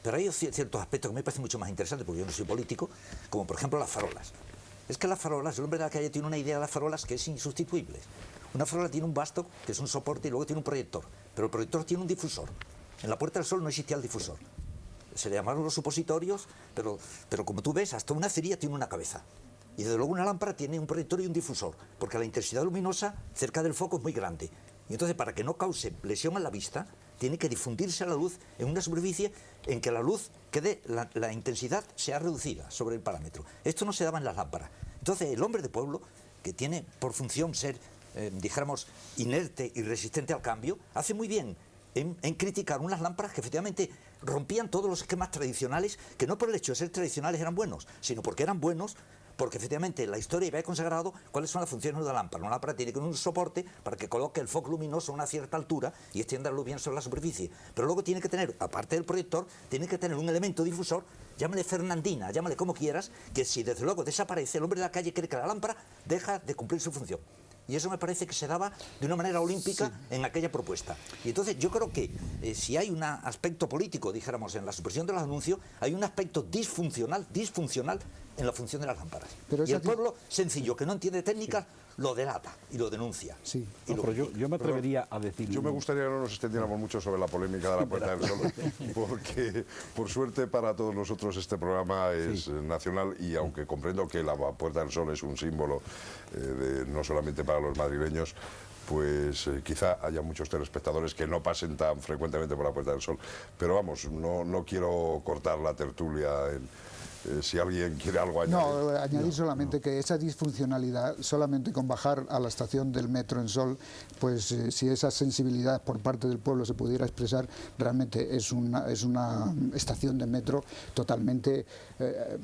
Pero hay ciertos aspectos que me parecen mucho más interesantes, porque yo no soy político, como por ejemplo las farolas. Es que las farolas, el hombre de la calle tiene una idea de las farolas que es insustituible. Una farola tiene un basto, que es un soporte, y luego tiene un proyector. Pero el proyector tiene un difusor. En la Puerta del Sol no existía el difusor. Se le llamaron los supositorios, pero como tú ves, hasta una cerilla tiene una cabeza. Y desde luego una lámpara tiene un proyector y un difusor, porque la intensidad luminosa cerca del foco es muy grande. Y entonces, para que no cause lesión a la vista, tiene que difundirse la luz en una superficie en que la luz quede, la intensidad sea reducida sobre el parámetro. Esto no se daba en las lámparas. Entonces, el hombre de pueblo, que tiene por función ser, dijéramos, inerte y resistente al cambio, hace muy bien en criticar unas lámparas que efectivamente rompían todos los esquemas tradicionales, que no por el hecho de ser tradicionales eran buenos, sino porque eran buenos porque efectivamente la historia había consagrado cuáles son las funciones de la lámpara. Una lámpara tiene que tener un soporte para que coloque el foco luminoso a una cierta altura y extienda la luz bien sobre la superficie. Pero luego tiene que tener, aparte del proyector, tiene que tener un elemento difusor, llámale Fernandina, llámale como quieras, que si desde luego desaparece, el hombre de la calle cree que la lámpara deja de cumplir su función. Y eso me parece que se daba de una manera olímpica en aquella propuesta. Y entonces yo creo que si hay un aspecto político, dijéramos, en la supresión de los anuncios, hay un aspecto disfuncional en la función de las lámparas. Pero y el pueblo sencillo, que no entiende técnicas, lo delata y lo denuncia. Sí. Y pero yo me atrevería a decir... Yo me gustaría que no nos extendiéramos mucho sobre la polémica de la Puerta del Sol, porque por suerte para todos nosotros este programa es nacional, y aunque comprendo que la Puerta del Sol es un símbolo no solamente para los madrileños, pues quizá haya muchos telespectadores que no pasen tan frecuentemente por la Puerta del Sol, pero vamos, no quiero cortar la tertulia si alguien quiere algo añadir. No, añadir solamente que esa disfuncionalidad, solamente con bajar a la estación del metro en Sol, pues si esa sensibilidad por parte del pueblo se pudiera expresar, realmente es una estación de metro totalmente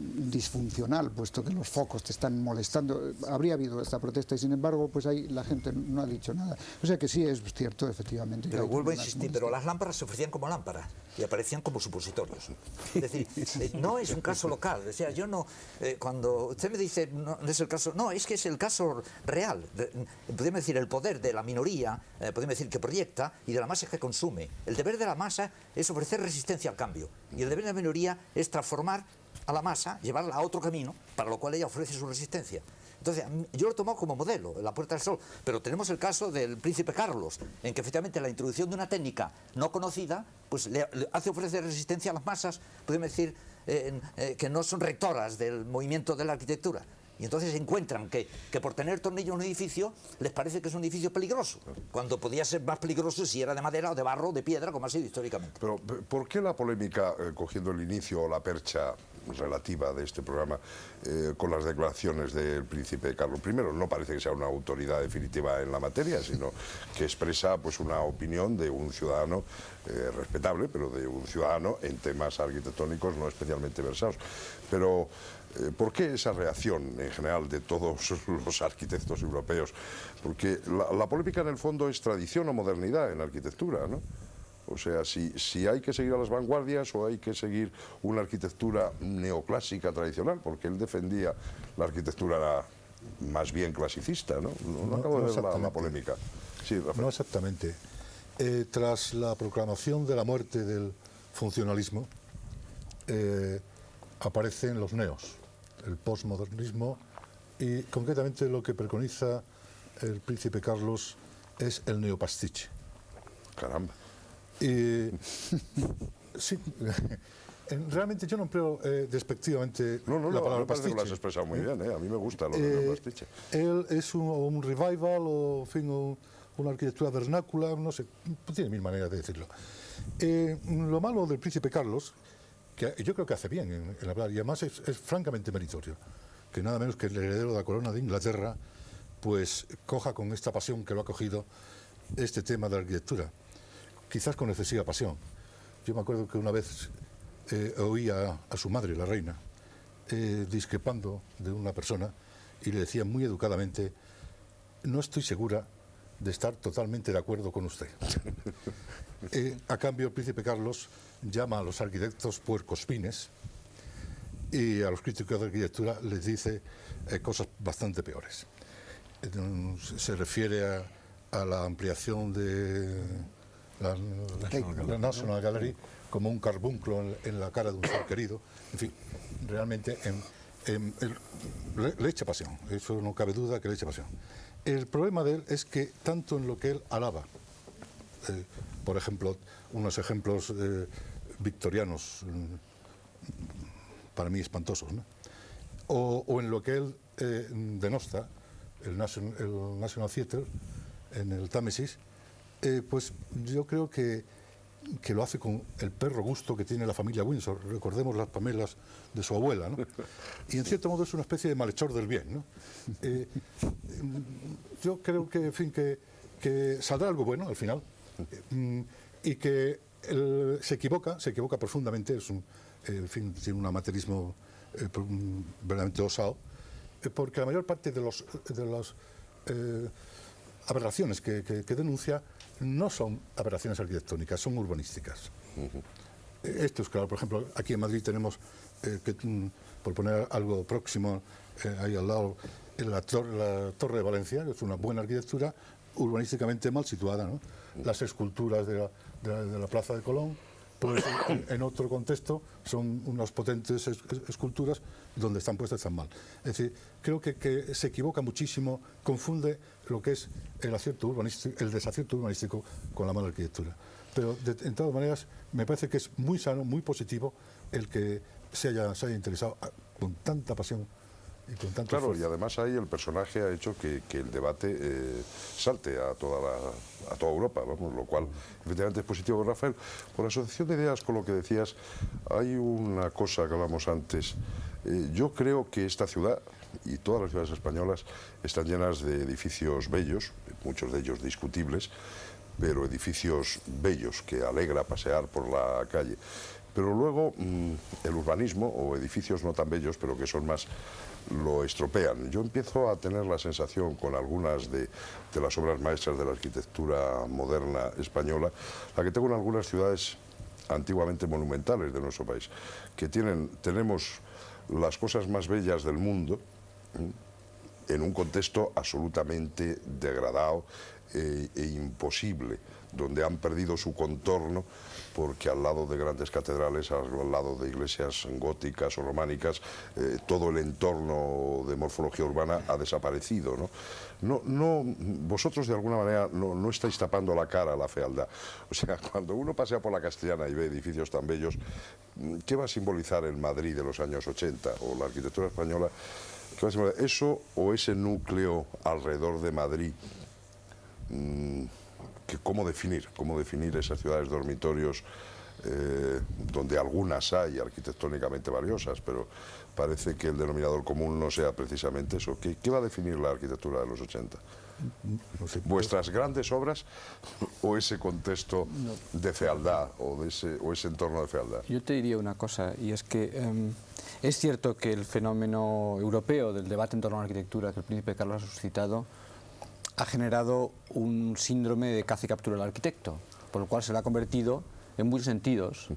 disfuncional, puesto que los focos te están molestando. Habría habido esta protesta y sin embargo, pues ahí la gente no ha dicho nada. O sea que sí es cierto, efectivamente. Pero vuelvo a insistir, pero las lámparas se ofrecían como lámparas y aparecían como supositorios. Es decir, no es un caso local. O sea, yo no, cuando usted me dice, no es el caso, no, es que es el caso real. Podríamos decir, el poder de la minoría, podríamos decir, que proyecta, y de la masa que consume. El deber de la masa es ofrecer resistencia al cambio, y el deber de la minoría es transformar a la masa, llevarla a otro camino, para lo cual ella ofrece su resistencia. Entonces, yo lo he tomado como modelo, la Puerta del Sol, pero tenemos el caso del príncipe Carlos, en que efectivamente la introducción de una técnica no conocida, pues le hace ofrecer resistencia a las masas, podemos decir, que no son rectoras del movimiento de la arquitectura. Y entonces encuentran que por tener tornillos en un edificio les parece que es un edificio peligroso, cuando podía ser más peligroso si era de madera o de barro o de piedra, como ha sido históricamente. Pero, ¿por qué la polémica, cogiendo el inicio o la percha relativa de este programa, con las declaraciones del príncipe Carlos I? No parece que sea una autoridad definitiva en la materia, sino que expresa pues una opinión de un ciudadano respetable, pero de un ciudadano en temas arquitectónicos no especialmente versados. Pero ¿por qué esa reacción en general de todos los arquitectos europeos? Porque la polémica en el fondo es tradición o modernidad en la arquitectura, ¿no? O sea, si hay que seguir a las vanguardias o hay que seguir una arquitectura neoclásica tradicional, porque él defendía la arquitectura más bien clasicista, ¿no? No acabo de ver la polémica. Sí, Rafael. No exactamente. Tras la proclamación de la muerte del funcionalismo, aparecen los neos, el postmodernismo, y concretamente lo que preconiza el príncipe Carlos es el neopastiche. Caramba. Sí, realmente yo no empleo despectivamente la palabra me parece pastiche. que lo has expresado muy bien, a mí me gusta lo del pastiche. Él es un revival o en fin, una arquitectura vernácula, no sé, tiene mil maneras de decirlo. Lo malo del príncipe Carlos, que yo creo que hace bien en hablar, y además es francamente meritorio, que nada menos que el heredero de la corona de Inglaterra, pues coja con esta pasión que lo ha cogido este tema de la arquitectura, quizás con excesiva pasión. Yo me acuerdo que una vez oí a su madre, la reina, discrepando de una persona y le decía muy educadamente: no estoy segura de estar totalmente de acuerdo con usted. A cambio, el príncipe Carlos llama a los arquitectos puercoespines y a los críticos de arquitectura les dice cosas bastante peores. Se refiere a la ampliación de la National Gallery como un carbunclo en la cara de un ser querido. En fin, realmente le echa pasión, eso no cabe duda que le echa pasión. El problema de él es que tanto en lo que él alaba, por ejemplo, unos ejemplos victorianos para mí espantosos, ¿no? o en lo que él denosta, el National Theatre en el Támesis, pues yo creo que lo hace con el perro gusto que tiene la familia Windsor. Recordemos las pamelas de su abuela, ¿no? Y en cierto modo es una especie de malhechor del bien, ¿no? Yo creo que, en fin, que saldrá algo bueno al final, y que se equivoca profundamente. En fin, tiene un amateurismo verdaderamente osado, porque la mayor parte de las aberraciones que denuncia no son aberraciones arquitectónicas, son urbanísticas. Esto es claro. Por ejemplo, aquí en Madrid tenemos, por poner algo próximo, ahí al lado, la Torre de Valencia, que es una buena arquitectura, urbanísticamente mal situada, ¿no? Las esculturas de la Plaza de Colón, pues en otro contexto son unas potentes esculturas donde están puestas tan mal. Es decir, creo que se equivoca muchísimo, confunde lo que es el desacierto urbanístico con la mala arquitectura. Pero en todas maneras me parece que es muy sano, muy positivo el que se haya interesado con tanta pasión y con tanto Claro, esfuerzo. y además ahí el personaje ha hecho que el debate salte a toda Europa, vamos, lo cual efectivamente es positivo. Rafael, por asociación de ideas con lo que decías, hay una cosa que hablamos antes. Yo creo que esta ciudad y todas las ciudades españolas están llenas de edificios bellos, muchos de ellos discutibles, pero edificios bellos que alegra pasear por la calle. Pero luego el urbanismo, o edificios no tan bellos, pero que son más, lo estropean. Yo empiezo a tener la sensación con algunas de las obras maestras de la arquitectura moderna española, la que tengo en algunas ciudades antiguamente monumentales de nuestro país, que tenemos las cosas más bellas del mundo en un contexto absolutamente degradado e imposible, donde han perdido su contorno porque al lado de grandes catedrales, al lado de iglesias góticas o románicas, todo el entorno de morfología urbana ha desaparecido, ¿no? Vosotros de alguna manera no estáis tapando la cara a la fealdad. O sea, cuando uno pasea por la Castellana y ve edificios tan bellos, ¿qué va a simbolizar el Madrid de los años 80 o la arquitectura española? ¿Qué va a ser? ¿Eso o ese núcleo alrededor de Madrid? ¿Cómo definir esas ciudades dormitorios donde algunas hay arquitectónicamente valiosas, pero parece que el denominador común no sea precisamente eso? ¿Qué va a definir la arquitectura de los 80? No sé, ¿Vuestras grandes obras o ese contexto de fealdad o ese entorno de fealdad? Yo te diría una cosa, y es que es cierto que el fenómeno europeo del debate en torno a la arquitectura que el príncipe Carlos ha suscitado ha generado un síndrome de caza y captura del arquitecto, por lo cual se le ha convertido en muchos sentidos.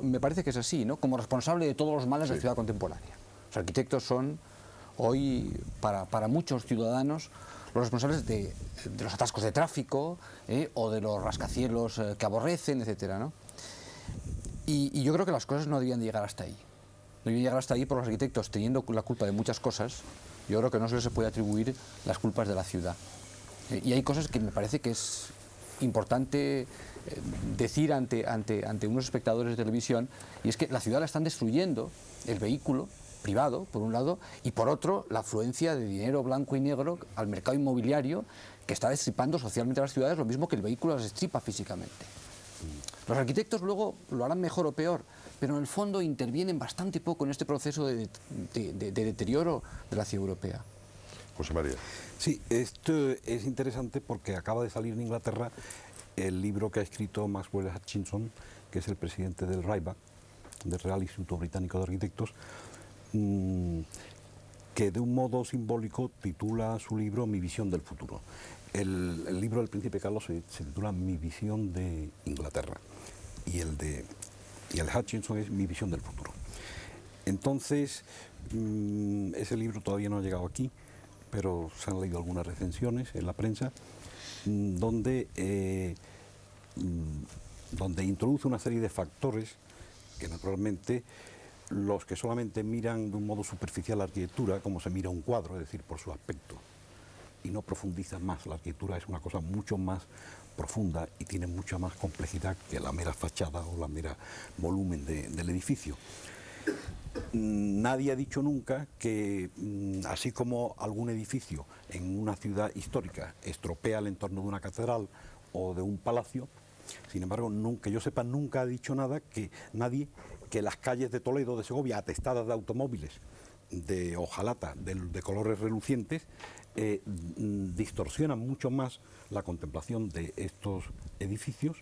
Me parece que es así, ¿no? Como responsable de todos los males de la ciudad contemporánea. Los arquitectos son hoy, para muchos ciudadanos, los responsables de los atascos de tráfico o de los rascacielos que aborrecen, etcétera, ¿no? Y yo creo que las cosas no debían de llegar hasta ahí. No debían llegar hasta ahí por los arquitectos teniendo la culpa de muchas cosas. Yo creo que no se les puede atribuir las culpas de la ciudad. Y hay cosas que me parece que es importante decir ante unos espectadores de televisión, y es que la ciudad la están destruyendo el vehículo privado, por un lado, y por otro, la afluencia de dinero blanco y negro al mercado inmobiliario que está destripando socialmente a las ciudades, lo mismo que el vehículo las destripa físicamente. Los arquitectos luego lo harán mejor o peor, pero en el fondo intervienen bastante poco en este proceso de deterioro de la ciudad europea. José María. Sí, esto es interesante porque acaba de salir en Inglaterra el libro que ha escrito Maxwell Hutchinson, que es el presidente del RIBA, del Real Instituto Británico de Arquitectos, que de un modo simbólico titula su libro Mi visión del futuro. El libro del Príncipe Carlos se titula Mi visión de Inglaterra y el Hutchinson es Mi visión del futuro. Entonces, ese libro todavía no ha llegado aquí, pero se han leído algunas recensiones en la prensa donde introduce una serie de factores que naturalmente los que solamente miran de un modo superficial la arquitectura, como se mira un cuadro, es decir, por su aspecto, y no profundizan más. La arquitectura es una cosa mucho más profunda y tiene mucha más complejidad que la mera fachada o la mera volumen del edificio. Nadie ha dicho nunca que, así como algún edificio en una ciudad histórica estropea el entorno de una catedral o de un palacio, sin embargo, que yo sepa, nunca ha dicho nadie que las calles de Toledo, de Segovia, atestadas de automóviles de hojalata, de colores relucientes, distorsionan mucho más la contemplación de estos edificios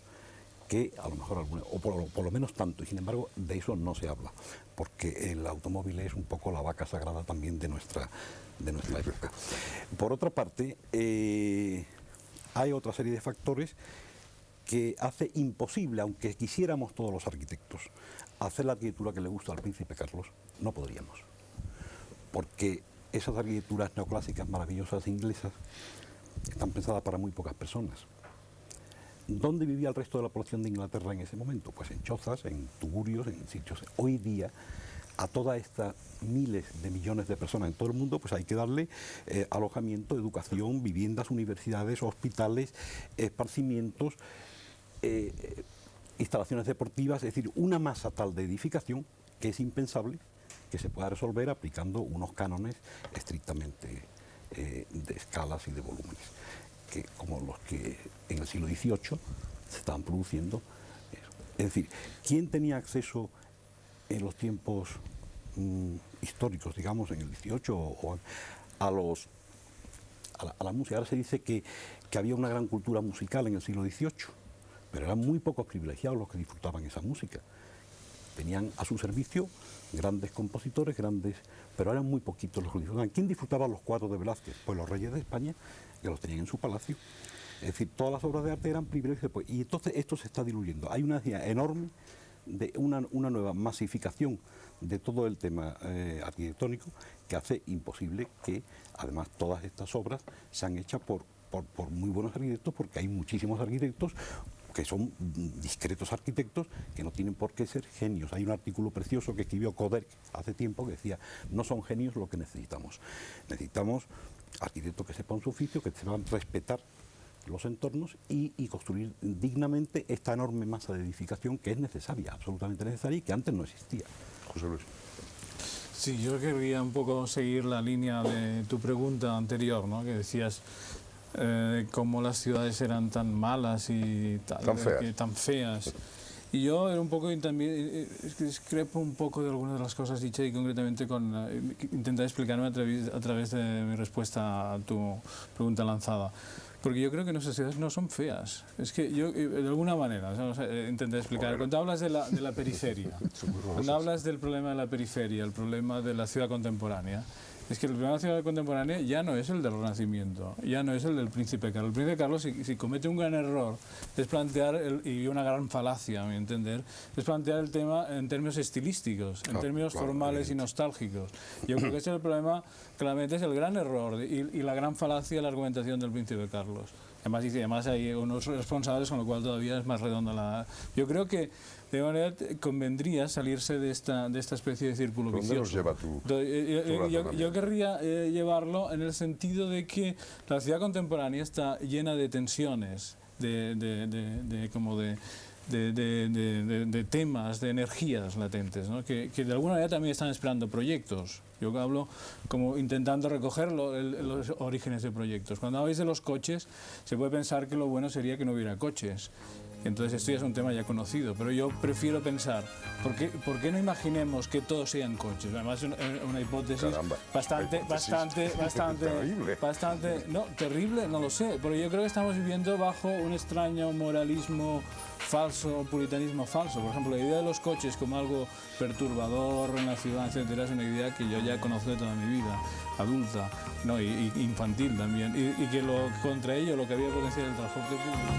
que a lo mejor o por lo menos tanto, y sin embargo de eso no se habla, porque el automóvil es un poco la vaca sagrada también de nuestra época. Por otra parte, hay otra serie de factores que hace imposible, aunque quisiéramos todos los arquitectos, hacer la arquitectura que le gusta al Príncipe Carlos, no podríamos, porque esas arquitecturas neoclásicas maravillosas inglesas están pensadas para muy pocas personas. ¿Dónde vivía el resto de la población de Inglaterra en ese momento? Pues en chozas, en tugurios, en sitios. Hoy día, a todas estas miles de millones de personas en todo el mundo, pues hay que darle alojamiento, educación, viviendas, universidades, hospitales, esparcimientos, instalaciones deportivas, es decir, una masa tal de edificación que es impensable que se pueda resolver aplicando unos cánones estrictamente de escalas y de volúmenes, que como los que en el siglo XVIII se estaban produciendo. Es decir, ¿quién tenía acceso en los tiempos históricos, digamos, en el XVIII a la música? Ahora se dice que había una gran cultura musical en el siglo XVIII, pero eran muy pocos privilegiados los que disfrutaban esa música. Tenían a su servicio grandes compositores, pero eran muy poquitos los que disfrutaban. ¿Quién disfrutaba los cuadros de Velázquez? Pues los reyes de España, que los tenían en su palacio. Es decir, todas las obras de arte eran privilegios. Y entonces esto se está diluyendo. Hay una necesidad enorme de una nueva masificación de todo el tema arquitectónico que hace imposible que, además, todas estas obras sean hechas por muy buenos arquitectos, porque hay muchísimos arquitectos que son discretos arquitectos que no tienen por qué ser genios. Hay un artículo precioso que escribió Coderc hace tiempo que decía: no son genios lo que necesitamos. Necesitamos arquitectos que sepan su oficio, que sepan respetar los entornos y construir dignamente esta enorme masa de edificación que es necesaria, absolutamente necesaria, y que antes no existía. José Luis. Sí, yo querría un poco seguir la línea de tu pregunta anterior, ¿no? Que decías cómo las ciudades eran tan malas y tan feas. Y yo era un poco también discrepo un poco de algunas de las cosas dichas y concretamente intentar explicarme a través de mi respuesta a tu pregunta lanzada. Porque yo creo que nuestras ciudades no son feas. Es que yo, de alguna manera, intenté explicar. Cuando hablas de la periferia, cuando hablas del problema de la periferia, el problema de la ciudad contemporánea, es que el problema de la ciudad contemporánea ya no es el del Renacimiento, ya no es el del Príncipe Carlos. El Príncipe Carlos, si comete un gran error, es plantear, y una gran falacia, a mi entender, es plantear el tema en términos estilísticos, en términos formales y nostálgicos. Yo creo que ese es el problema, claramente es el gran error y la gran falacia de la argumentación del Príncipe Carlos. Además hay unos responsables, con lo cual todavía es más redonda la... Yo creo que de manera convendría salirse de esta especie de círculo vicioso. ¿Dónde nos lleva tu yo querría llevarlo en el sentido de que la ciudad contemporánea está llena de tensiones, de temas, de energías latentes, ¿no? que de alguna manera también están esperando proyectos. Yo hablo como intentando recoger los orígenes de proyectos. Cuando habláis de los coches, se puede pensar que lo bueno sería que no hubiera coches. Entonces esto ya es un tema ya conocido, pero yo prefiero pensar, ¿por qué no imaginemos que todos sean coches? Además es una hipótesis bastante, no, terrible, no lo sé, pero yo creo que estamos viviendo bajo un extraño moralismo falso, puritanismo falso. Por ejemplo, la idea de los coches como algo perturbador en la ciudad, etcétera, es una idea que yo ya conozco de toda mi vida, adulta, no, y infantil también, y que contra ello lo que había potencial el transporte público.